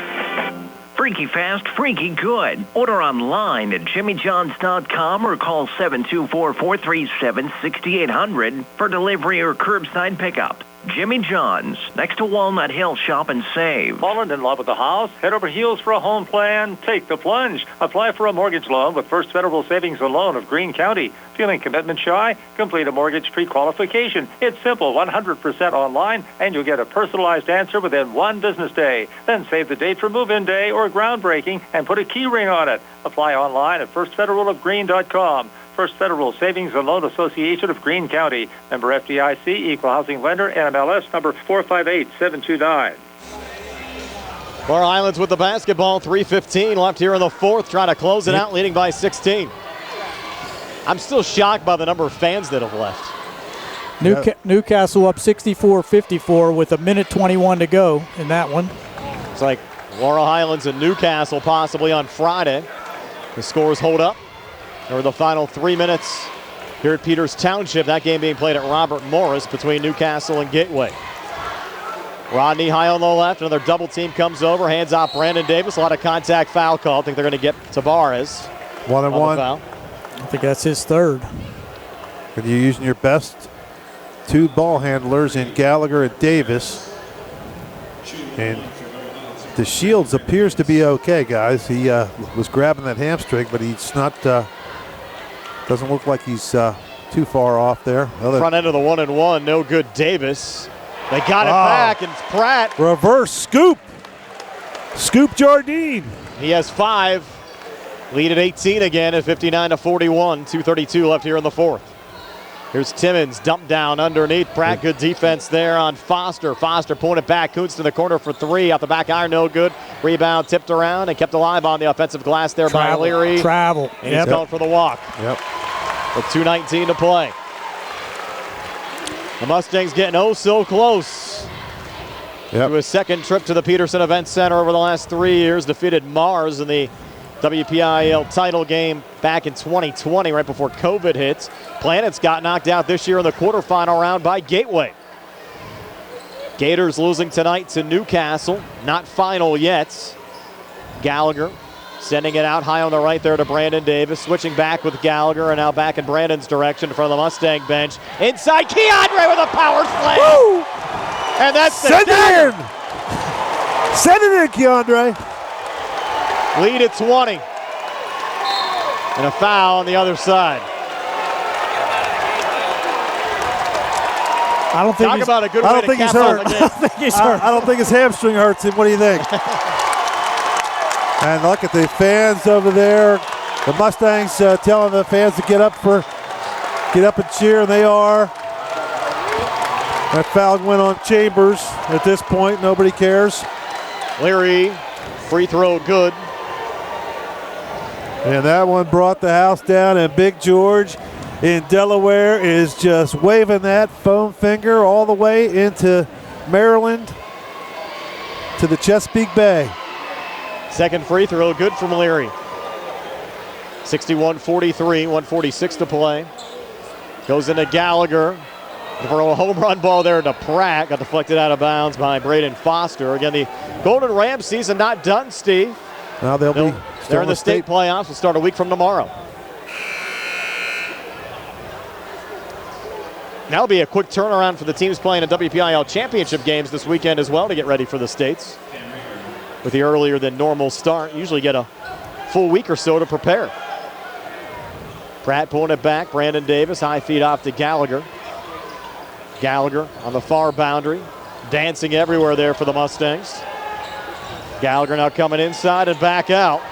Freaky fast, freaky good. Order online at jimmyjohns.com or call 724-437-6800 for delivery or curbside pickup. Jimmy John's, next to Walnut Hill. Shop and save. Fallen in love with the house? Head over heels for a home plan? Take the plunge. Apply for a mortgage loan with First Federal Savings and Loan of Greene County. Feeling commitment shy? Complete a mortgage pre-qualification. It's simple, 100% online, and you'll get a personalized answer within 1 business day. Then save the date for move-in day or groundbreaking and put a key ring on it. Apply online at firstfederalofgreene.com. First Federal Savings and Loan Association of Greene County. Member FDIC, Equal Housing Lender, NMLS number 458729. Laurel Highlands with the basketball, 3:15 left here in the fourth, trying to close it out, leading by 16. I'm still shocked by the number of fans that have left. Newcastle up 64-54 with 1:21 to go in that one. It's like Laurel Highlands and Newcastle possibly on Friday. The scores hold up. Over the final 3 minutes here at Peters Township. That game being played at Robert Morris between Newcastle and Gateway. Rodney high on the left. Another double team comes over. Hands off Brandon Davis. A lot of contact foul call. I think they're going to get Tavares. 1-on-1. I think that's his third. And you're using your best 2 ball handlers in Gallagher and Davis. And the Shields appears to be okay, guys. He was grabbing that hamstring, but he's not... doesn't look like he's too far off there. Front end of the 1-and-1, no good. Davis. They got it back, and it's Pratt. Reverse scoop. Scoop Jardine. He has 5. Lead at 18 again at 59-41. 2:32 left here in the fourth. Here's Timmons, dump down underneath. Pratt, good defense there on Foster. Foster pulling it back. Kuntz to the corner for 3. Off the back iron, no good. Rebound tipped around and kept alive on the offensive glass there by Leary. And he's going for the walk. Yep. With 2:19 to play. The Mustangs getting oh so close. To a second trip to the Peterson Event Center over the last 3 years. Defeated Mars in the WPIAL title game back in 2020, right before COVID hits. Planets got knocked out this year in the quarterfinal round by Gateway. Gators losing tonight to Newcastle. Not final yet. Gallagher sending it out high on the right there to Brandon Davis. Switching back with Gallagher and now back in Brandon's direction in front of the Mustang bench. Inside, Keandre with a power slam. Woo! And that's the Send it in! Send it in, Keandre. Lead at 20. And a foul on the other side. I don't think Talk about a good way to cap hurt. the game. I don't think he's hurt. I don't think his hamstring hurts him. What do you think? And look at the fans over there. The Mustangs telling the fans to get up and cheer, and they are. That foul went on Chambers. At this point, nobody cares. Leary, free throw good. And that one brought the house down, and Big George in Delaware is just waving that foam finger all the way into Maryland to the Chesapeake Bay. Second free throw good from Leary. 61-43, 1:46 to play. Goes into Gallagher. For a home run ball there to Pratt. Got deflected out of bounds by Braden Foster. Again, the Golden Rams season not done, Steve. Now they're in the state playoffs. Will start a week from tomorrow. Now will be a quick turnaround for the teams playing in WPIAL championship games this weekend as well to get ready for the states. With the earlier than normal start, usually get a full week or so to prepare. Pratt pulling it back. Brandon Davis, high feet off to Gallagher. Gallagher on the far boundary, dancing everywhere there for the Mustangs. Gallagher now coming inside and back out.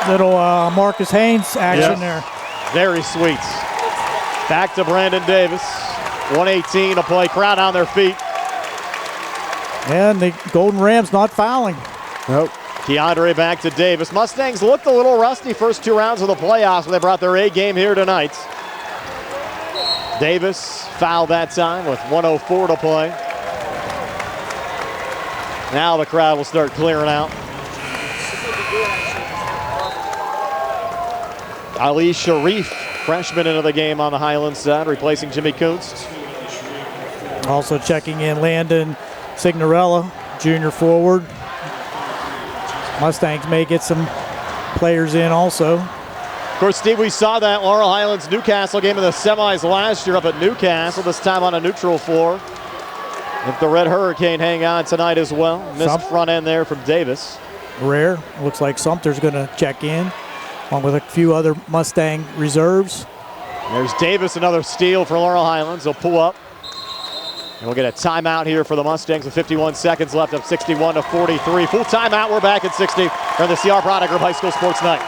Little Marcus Haynes action there. Very sweet. Back to Brandon Davis. 1:18 to play. Crowd on their feet. And the Golden Rams not fouling. Nope. Keandre back to Davis. Mustangs looked a little rusty first 2 rounds of the playoffs when they brought their A game here tonight. Davis fouled that time with 1:04 to play. Now the crowd will start clearing out. Ali Sharif, freshman into the game on the Highlands side, replacing Jimmy Kuntz. Also checking in Landon Signorella, junior forward. Mustangs may get some players in also. Of course, Steve, we saw that Laurel Highlands Newcastle game in the semis last year up at Newcastle, this time on a neutral floor. If the Red Hurricane hang on tonight as well. Missed front end there from Davis. Rare. Looks like Sumter's going to check in, along with a few other Mustang reserves. There's Davis, another steal for Laurel Highlands. They'll pull up. And we'll get a timeout here for the Mustangs with 51 seconds left, up 61-43. Full timeout. We're back at 60 for the Chiropractic Group High School Sports Night.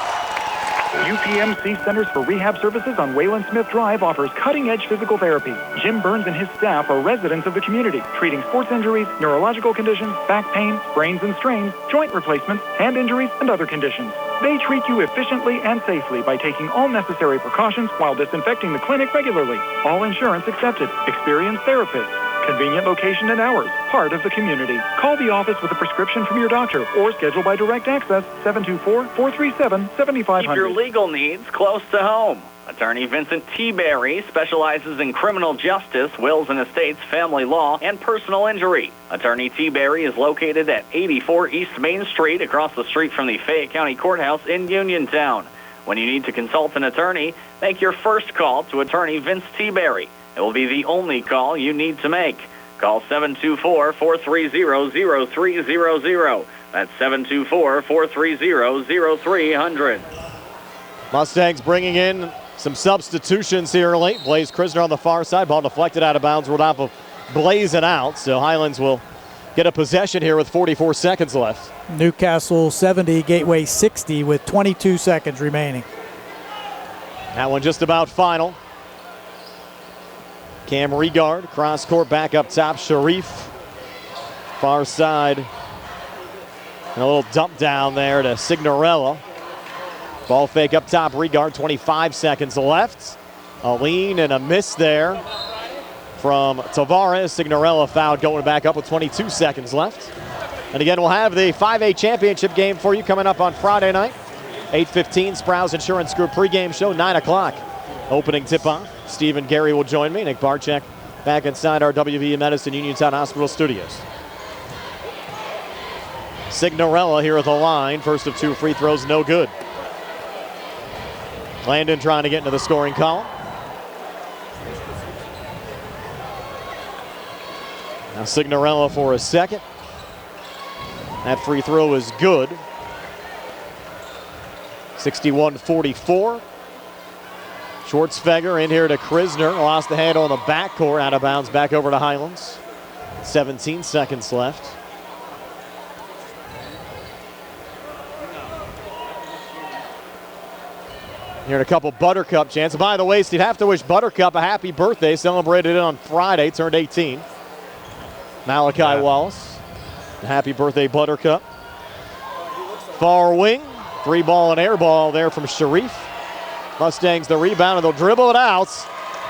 UPMC Centers for Rehab Services on Wayland Smith Drive offers cutting-edge physical therapy. Jim Burns and his staff are residents of the community, treating sports injuries, neurological conditions, back pain, sprains and strains, joint replacements, hand injuries, and other conditions. They treat you efficiently and safely by taking all necessary precautions while disinfecting the clinic regularly. All insurance accepted. Experienced therapists. Convenient location and hours. Part of the community. Call the office with a prescription from your doctor or schedule by direct access 724-437-7500. Keep your legal needs close to home. Attorney Vincent T. Berry specializes in criminal justice, wills and estates, family law, and personal injury. Attorney T. Berry is located at 84 East Main Street, across the street from the Fayette County Courthouse in Uniontown. When you need to consult an attorney, make your first call to Attorney Vince T. Berry. It will be the only call you need to make. Call 724-430-0300. That's 724-430-0300. Mustangs bringing in some substitutions here late. Blaze Krisner on the far side. Ball deflected out of bounds. Rolled off of Blazing out. So Highlands will get a possession here with 44 seconds left. Newcastle 70, Gateway 60 with 22 seconds remaining. That one just about final. Cam Regard, cross court back up top. Sharif, far side. And a little dump down there to Signorella. Ball fake up top, Regard, 25 seconds left. A lean and a miss there from Tavares. Signorella fouled going back up with 22 seconds left. And again, we'll have the 5A championship game for you coming up on Friday night. 8:15, Sprouse Insurance Group pregame show, 9 o'clock. Opening tip-off. Steve and Gary will join me. Nick Barczyk back inside our WVU Medicine Uniontown Hospital studios. Signorella here at the line. First of 2 free throws, no good. Landon trying to get into the scoring column. Now Signorella for a second. That free throw is good. 61-44. Schwartzfeger in here to Krisner. Lost the handle on the backcourt. Out of bounds back over to Highlands. 17 seconds left. Here in a couple Buttercup chances. By the way, Steve, have to wish Buttercup a happy birthday. Celebrated it on Friday. Turned 18. Malachi Wallace. Happy birthday, Buttercup. Far wing. 3-ball and air ball there from Sharif. Mustangs the rebound, and they'll dribble it out.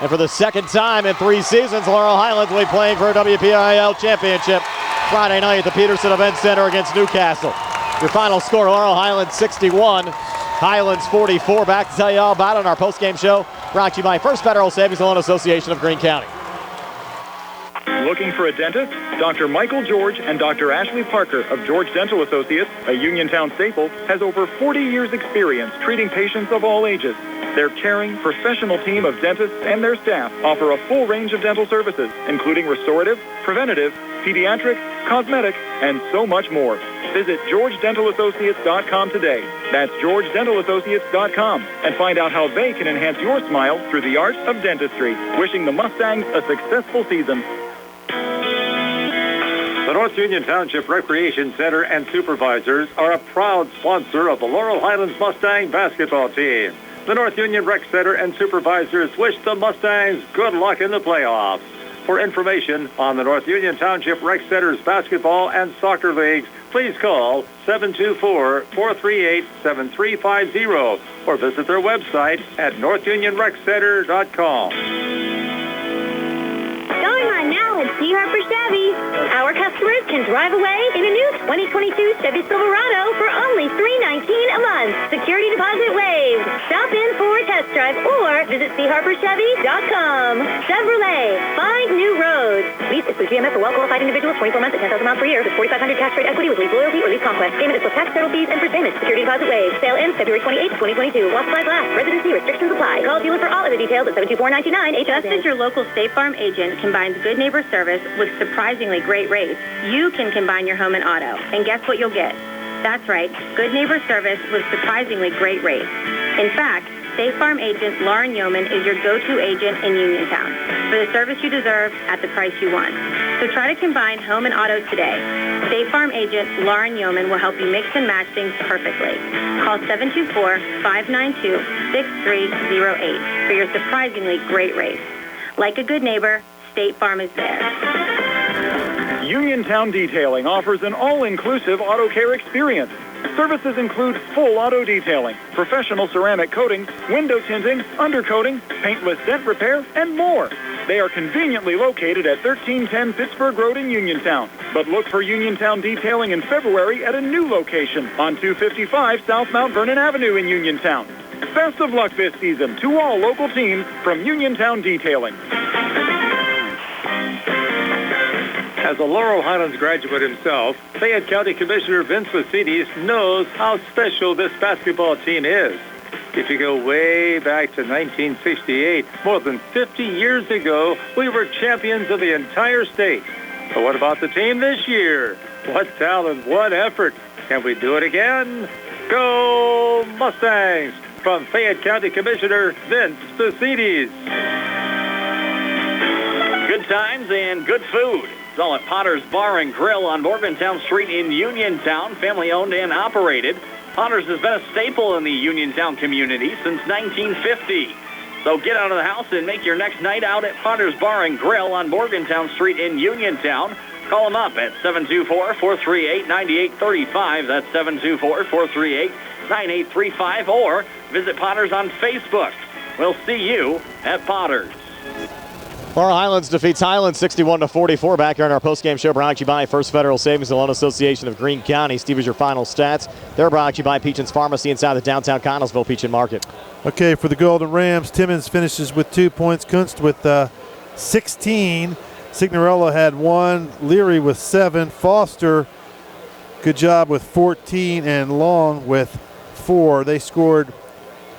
And for the second time in 3 seasons, Laurel Highlands will be playing for a WPIAL championship Friday night at the Peterson Event Center against Newcastle. Your final score, Laurel Highlands 61, Highlands 44. Back to tell you all about it on our postgame show, brought to you by First Federal Savings and Loan Association of Greene County. Looking for a dentist? Dr. Michael George and Dr. Ashley Parker of George Dental Associates, a Uniontown staple, has over 40 years experience treating patients of all ages. Their caring, professional team of dentists and their staff offer a full range of dental services, including restorative, preventative, pediatric, cosmetic, and so much more. Visit GeorgeDentalAssociates.com today. That's GeorgeDentalAssociates.com, and find out how they can enhance your smile through the art of dentistry. Wishing the Mustangs a successful season. The North Union Township Recreation Center and supervisors are a proud sponsor of the Laurel Highlands Mustang basketball team. The North Union Rec Center and supervisors wish the Mustangs good luck in the playoffs. For information on the North Union Township Rec Center's basketball and soccer leagues, please call 724-438-7350 or visit their website at northunionreccenter.com. Going on now at C. Harper Chevy. Our customers can drive away in a new 2022 Chevy Silverado for only $319 a month. Security deposit waived. Stop in for a test drive or visit CHarperChevy.com. Chevrolet, find new roads. Lease at Excludes GMS for well-qualified individuals, 24 months at 10,000 miles per year. With 4,500 tax rate equity with lease loyalty or lease conquest. Payment is with tax, federal fees, and prepayment. Security deposit waived. Sale ends February 28, 2022. While supplies last. Residency restrictions apply. Call dealer for all other details at 724-99. Just as your local State Farm agent combines good neighbor service with surprisingly great rates, you can combine your home and auto. And guess what you'll get? That's right, good neighbor service with surprisingly great rates. In fact, State Farm agent Lauren Yeoman is your go-to agent in Uniontown for the service you deserve at the price you want. So try to combine home and auto today. State Farm agent Lauren Yeoman will help you mix and match things perfectly. Call 724-592-6308 for your surprisingly great rates. Like a good neighbor, State Farm is there. Uniontown Detailing offers an all-inclusive auto care experience. Services include full auto detailing, professional ceramic coating, window tinting, undercoating, paintless dent repair, and more. They are conveniently located at 1310 Pittsburgh Road in Uniontown. But look for Uniontown Detailing in February at a new location on 255 South Mount Vernon Avenue in Uniontown. Best of luck this season to all local teams from Uniontown Detailing. As a Laurel Highlands graduate himself, Fayette County Commissioner Vince Vicites knows how special this basketball team is. If you go way back to 1968, more than 50 years ago, we were champions of the entire state. But what about the team this year? What talent, what effort. Can we do it again? Go Mustangs! From Fayette County Commissioner Vince Vicites. Good times and good food. It's all at Potter's Bar and Grill on Morgantown Street in Uniontown, family owned and operated. Potter's has been a staple in the Uniontown community since 1950. So get out of the house and make your next night out at Potter's Bar and Grill on Morgantown Street in Uniontown. Call them up at 724-438-9835. That's 724-438-9835. Or visit Potter's on Facebook. We'll see you at Potter's. Laurel Highlands defeats Highlands 61-44 back here on our postgame show, brought to you by First Federal Savings and Loan Association of Greene County. Steve, is your final stats. They're brought to you by Peachin's Pharmacy inside the downtown Connellsville Peachin Market. Okay, for the Golden Rams, Timmons finishes with 2 points. Kunst with 16. Signorello had 1. Leary with 7. Foster, good job with 14. And Long with 4. They scored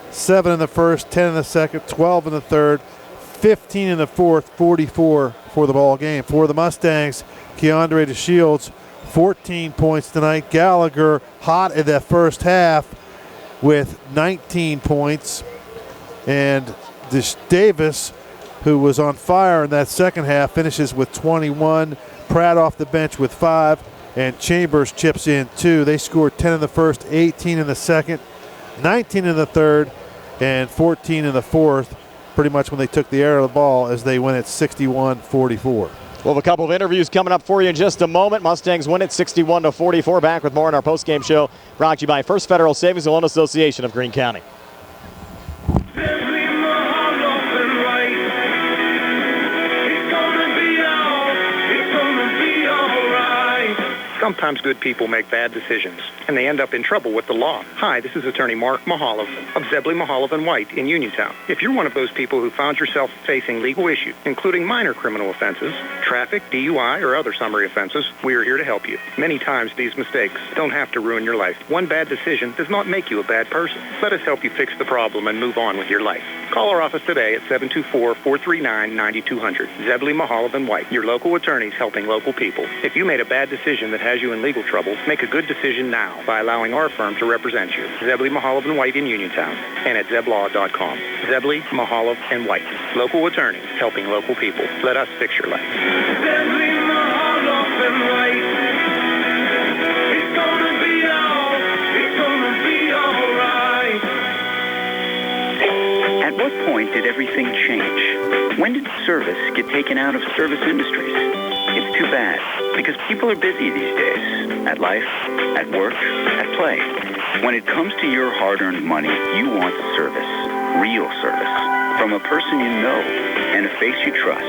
7 in the first, 10 in the second, 12 in the third, 15 in the fourth, 44 for the ball game. For the Mustangs, Keandre DeShields, 14 points tonight. Gallagher hot in that first half with 19 points. And Davis, who was on fire in that second half, finishes with 21. Pratt off the bench with 5. And Chambers chips in 2. They scored 10 in the first, 18 in the second, 19 in the third, and 14 in the fourth. Pretty much when they took the air of the ball as they win at 61-44. We'll have a couple of interviews coming up for you in just a moment. Mustangs win it 61-44. Back with more in our postgame show, brought to you by First Federal Savings and Loan Association of Greene County. Sometimes good people make bad decisions, and they end up in trouble with the law. Hi, this is attorney Mark Mehalov of Zebley, Mehalov & White in Uniontown. If you're one of those people who found yourself facing legal issues, including minor criminal offenses, traffic, DUI, or other summary offenses, we are here to help you. Many times these mistakes don't have to ruin your life. One bad decision does not make you a bad person. Let us help you fix the problem and move on with your life. Call our office today at 724-439-9200. Zebley, Mehalov & White, your local attorneys helping local people. If you made a bad decision that has you in legal trouble, make a good decision now by allowing our firm to represent you. Zebley, Mehalov & White in Uniontown and at zeblaw.com. Zebley, Mehalov & White, local attorneys helping local people. Let us fix your life. Zebley, Mehalov & White. It's gonna be all right. At what point did everything change? When did service get taken out of service industries? It's too bad, because people are busy these days. At life, at work, at play. When it comes to your hard-earned money, you want service. Real service. From a person you know and a face you trust.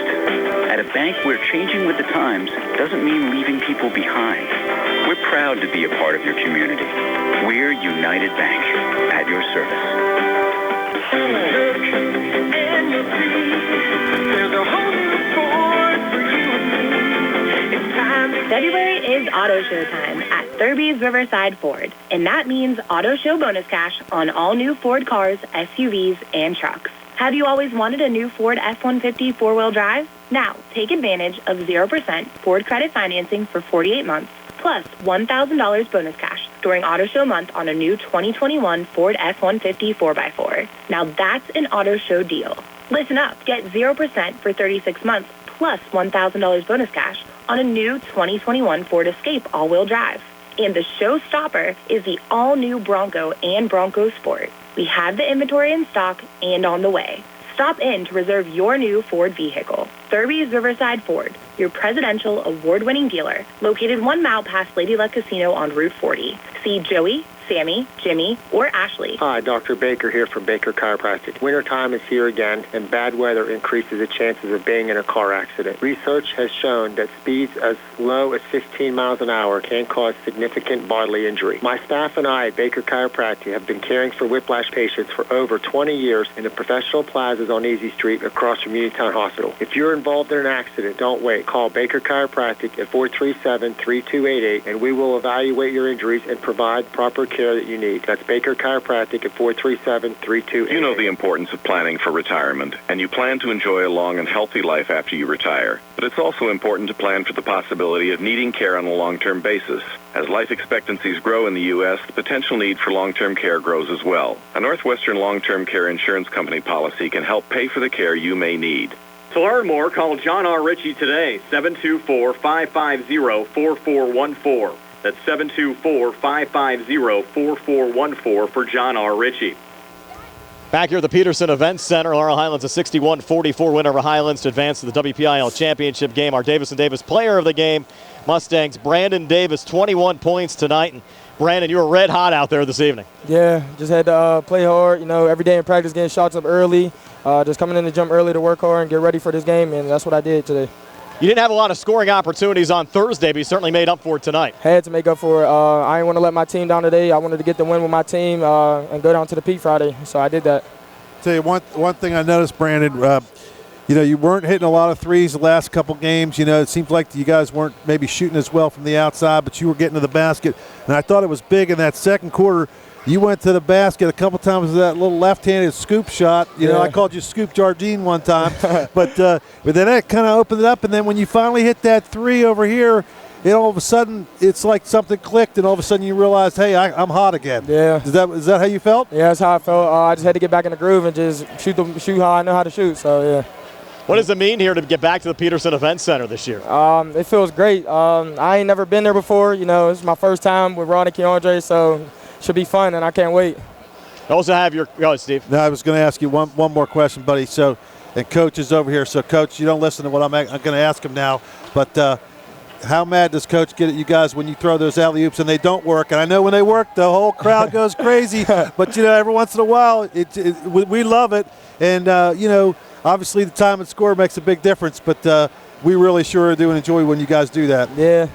At a bank where changing with the times doesn't mean leaving people behind. We're proud to be a part of your community. We're United Bank, at your service. And you'll see there's a whole new sport for you and me. February is Auto Show time at Thurby's Riverside Ford, and that means Auto Show bonus cash on all new Ford cars, SUVs, and trucks. Have you always wanted a new Ford F-150 four-wheel drive? Now, take advantage of 0% Ford credit financing for 48 months, plus $1,000 bonus cash during Auto Show month on a new 2021 Ford F-150 4x4. Now that's an Auto Show deal. Listen up. Get 0% for 36 months, plus $1,000 bonus cash on a new 2021 Ford Escape all-wheel drive. And the showstopper is the all-new Bronco and Bronco Sport. We have the inventory in stock and on the way. Stop in to reserve your new Ford vehicle. Thurby's Riverside Ford, your presidential award-winning dealer, located 1 mile past Lady Luck Casino on Route 40. See Joey, Sammy, Jimmy, or Ashley. Hi, Dr. Baker here from Baker Chiropractic. Wintertime is here again, and bad weather increases the chances of being in a car accident. Research has shown that speeds as low as 15 miles an hour can cause significant bodily injury. My staff and I at Baker Chiropractic have been caring for whiplash patients for over 20 years in the professional plazas on Easy Street across from Uniontown Hospital. If you're involved in an accident, don't wait. Call Baker Chiropractic at 437-3288, and we will evaluate your injuries and provide proper care that you need. That's Baker Chiropractic at 437-3288. You know the importance of planning for retirement, and you plan to enjoy a long and healthy life after you retire. But it's also important to plan for the possibility of needing care on a long-term basis. As life expectancies grow in the U.S., the potential need for long-term care grows as well. A Northwestern long-term care insurance company policy can help pay for the care you may need. To learn more, call John R. Ritchie today, 724-550-4414. That's 724-550-4414 for John R. Ritchie. Back here at the Peterson Events Center, Laurel Highlands a 61-44 win over Highlands to advance to the WPIAL championship game. Our Davis & Davis player of the game, Mustangs, Brandon Davis, 21 points tonight. And Brandon, you were red hot out there this evening. Yeah, just had to play hard. You know, every day in practice, getting shots up early, just coming in the gym early to work hard and get ready for this game, and that's what I did today. You didn't have a lot of scoring opportunities on Thursday, but you certainly made up for it tonight. Had to make up for it. I didn't want to let my team down today. I wanted to get the win with my team and go down to the peak Friday, so I did that. Tell you one thing I noticed, Brandon, you know, you weren't hitting a lot of threes the last couple games. You know, it seems like you guys weren't maybe shooting as well from the outside, but you were getting to the basket. And I thought it was big in that second quarter. You went to the basket a couple times with that little left-handed scoop shot. You know, I called you Scoop Jardine one time. but then that kind of opened it up. And then when you finally hit that three over here, all of a sudden it's like something clicked, and all of a sudden you realized, hey, I'm hot again. Yeah. Is that how you felt? Yeah, that's how I felt. I just had to get back in the groove and just shoot how I know how to shoot. So, yeah. What does it mean here to get back to the Peterson Events Center this year? It feels great. I ain't never been there before. You know, it's my first time with Ronnie Keandre, so should be fun, and I can't wait. Also have your – go ahead, Steve. No, I was going to ask you one more question, buddy. So, and Coach is over here. So, Coach, you don't listen to what I'm going to ask him now. But how mad does Coach get at you guys when you throw those alley-oops and they don't work? And I know when they work, the whole crowd goes crazy. But, you know, every once in a while, we love it. And, you know, obviously the time and score makes a big difference. But we really sure do enjoy when you guys do that. Yeah,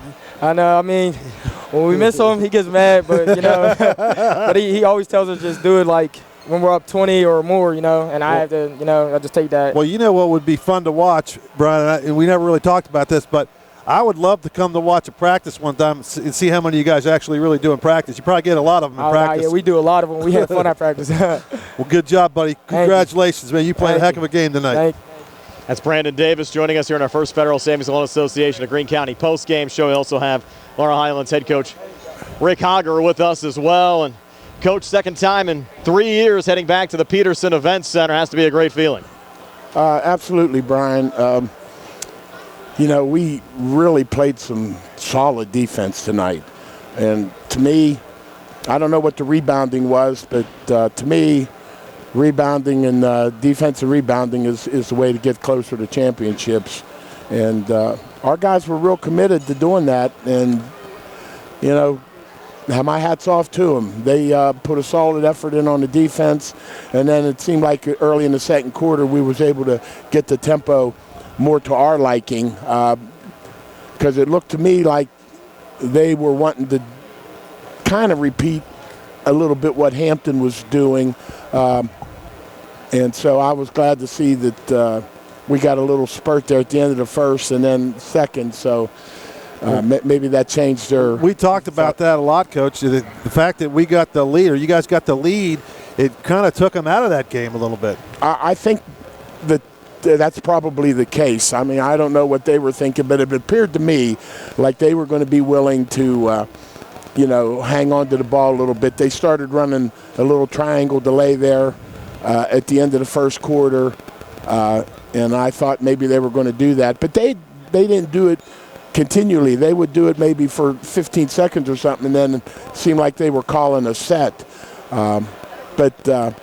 I know. I mean – when we miss him, he gets mad, but, you know, but he always tells us just do it like when we're up 20 or more, you know, and I have to, you know, I just take that. Well, you know what would be fun to watch, Brian, and we never really talked about this, but I would love to come to watch a practice one time and see how many of you guys actually really do in practice. You probably get a lot of them in practice. Yeah, we do a lot of them. We have fun at practice. Well, good job, buddy. Congratulations, man. You played a heck of a game tonight. That's Brandon Davis joining us here in our first Federal Savings and Loan Association of Greene County post-game show. We also have Laurel Highlands head coach Rick Hogger with us as well. And, Coach, second time in 3 years heading back to the Peterson Events Center. Has to be a great feeling. Absolutely, Brian. You know, we really played some solid defense tonight. And to me, I don't know what the rebounding was, but to me, rebounding and defensive rebounding is the way to get closer to championships. And our guys were real committed to doing that. And, you know, my hat's off to them. They put a solid effort in on the defense. And then it seemed like early in the second quarter we was able to get the tempo more to our liking, because it looked to me like they were wanting to kind of repeat a little bit what Hampton was doing. And so I was glad to see that we got a little spurt there at the end of the first and then second. So Maybe that changed their. We talked about that a lot, Coach. The fact that we got the lead, or you guys got the lead, it kind of took them out of that game a little bit. I think that's probably the case. I mean, I don't know what they were thinking, but it appeared to me like they were going to be willing to, hang on to the ball a little bit. They started running a little triangle delay there at the end of the first quarter, and I thought maybe they were going to do that. But they didn't do it continually. They would do it maybe for 15 seconds or something, and then it seemed like they were calling a set. But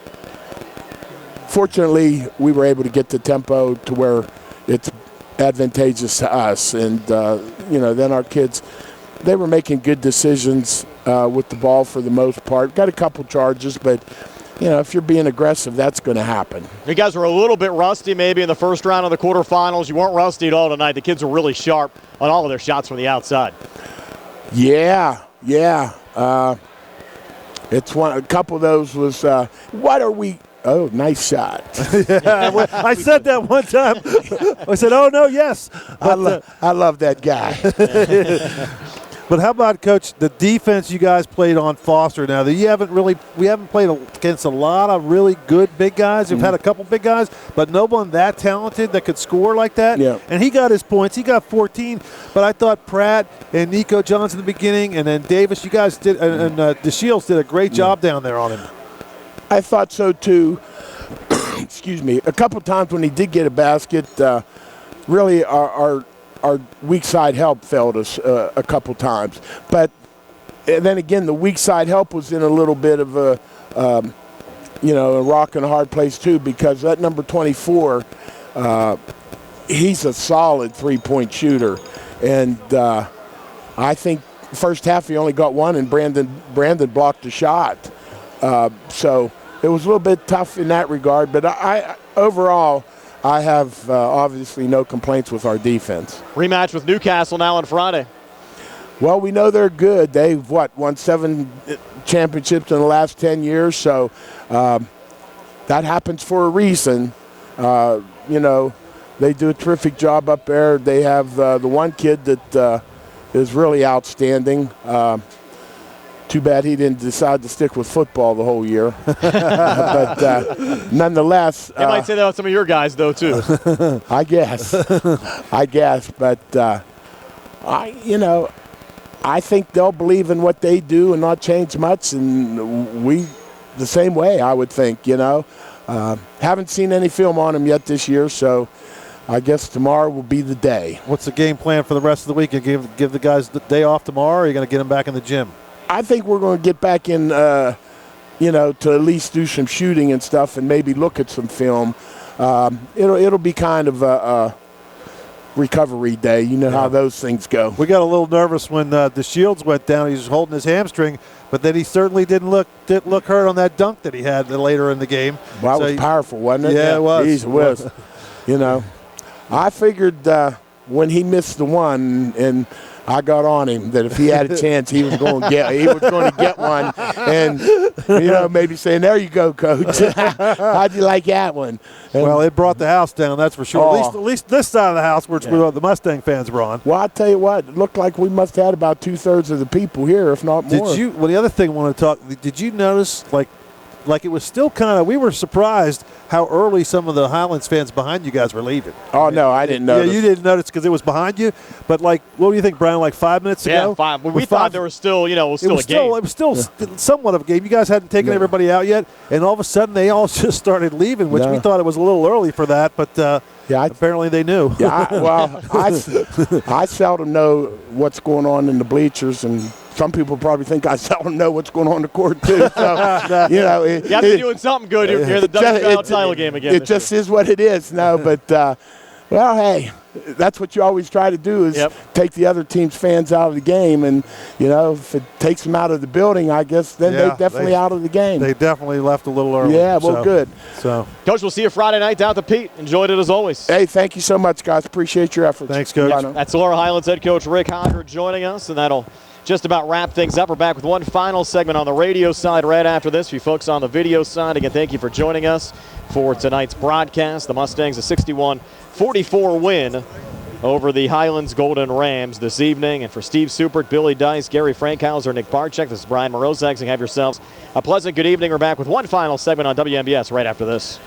fortunately, we were able to get the tempo to where it's advantageous to us. And, then our kids, they were making good decisions with the ball for the most part. Got a couple charges, but, if you're being aggressive, that's going to happen. You guys were a little bit rusty maybe in the first round of the quarterfinals. You weren't rusty at all tonight. The kids were really sharp on all of their shots from the outside. Yeah. It's a couple of those was, what are we? Oh, nice shot. Yeah, I said that one time. I said, oh, no, yes. But, I love that guy. But how about, Coach, the defense you guys played on Foster now? We haven't played against a lot of really good big guys. We've had a couple big guys, but no one that talented that could score like that. Yeah. And he got his points. He got 14. But I thought Pratt and Nico Johnson in the beginning, and then Davis, you guys did, and DeShields did a great job down there on him. I thought so, too. Excuse me. A couple times when he did get a basket, really our weak side help failed us a couple times. But then again, the weak side help was in a little bit of a rock and a hard place too, because that number 24, he's a solid three-point shooter. And I think first half he only got one, and Brandon blocked the shot. So it was a little bit tough in that regard. But overall, I have obviously no complaints with our defense. Rematch with Newcastle now on Friday. Well, we know they're good. They've, won 7 championships in the last 10 years. So that happens for a reason. They do a terrific job up there. They have the one kid that is really outstanding. Too bad he didn't decide to stick with football the whole year. But nonetheless. They might say that about some of your guys, though, too. I guess. But, I think they'll believe in what they do and not change much. And we the same way, I would think, Haven't seen any film on them yet this year, so I guess tomorrow will be the day. What's the game plan for the rest of the week? You give the guys the day off tomorrow, or are you going to get them back in the gym? I think we're going to get back in, to at least do some shooting and stuff and maybe look at some film. It'll be kind of a recovery day. You know how those things go. We got a little nervous when DeShields went down. He was holding his hamstring, but then he certainly didn't look hurt on that dunk that he had later in the game. Well, that was powerful, wasn't it? Yeah, it was. Jeez, it was. I figured when he missed the one and I got on him that if he had a chance, he was going to get one, and maybe saying, "There you go, Coach. How'd you like that one?" Well, it brought the house down, that's for sure. At least this side of the house, which the Mustang fans were on. Well, I tell you what, it looked like we must have had about 2/3 of the people here, if not more. Well, the other thing I want to talk. Did you notice, like it was still kind of? We were surprised how early some of the Highlands fans behind you guys were leaving. Oh, no, I didn't notice. Yeah, you didn't notice because it was behind you. But, what do you think, Brian, 5 minutes ago? Yeah, 5. We thought there was still, it was still a game. It was still somewhat of a game. You guys hadn't taken everybody out yet, and all of a sudden they all just started leaving, which we thought it was a little early for that, but apparently they knew. Yeah, I seldom know what's going on in the bleachers, and some people probably think I seldom know what's going on in the court, too. So, you have to be doing something good here at the WPIAL title game again. It just is what it is. No, but, hey, that's what you always try to do is take the other team's fans out of the game. And, if it takes them out of the building, I guess, then they're definitely out of the game. They definitely left a little early. Yeah, good. So, Coach, we'll see you Friday night down at the Pete. Enjoyed it as always. Hey, thank you so much, guys. Appreciate your efforts. Thanks, Coach. That's Laurel Highlands head coach Rick Hodger joining us, and that'll just about wrap things up. We're back with one final segment on the radio side right after this. For you folks on the video side, again, thank you for joining us for tonight's broadcast. The Mustangs, a 61-44 win over the Highlands Golden Rams this evening. And for Steve Supert, Billy Dice, Gary Frankhauser, Nick Barczyk, this is Brian Morozak. Have yourselves a pleasant good evening. We're back with one final segment on WMBS right after this.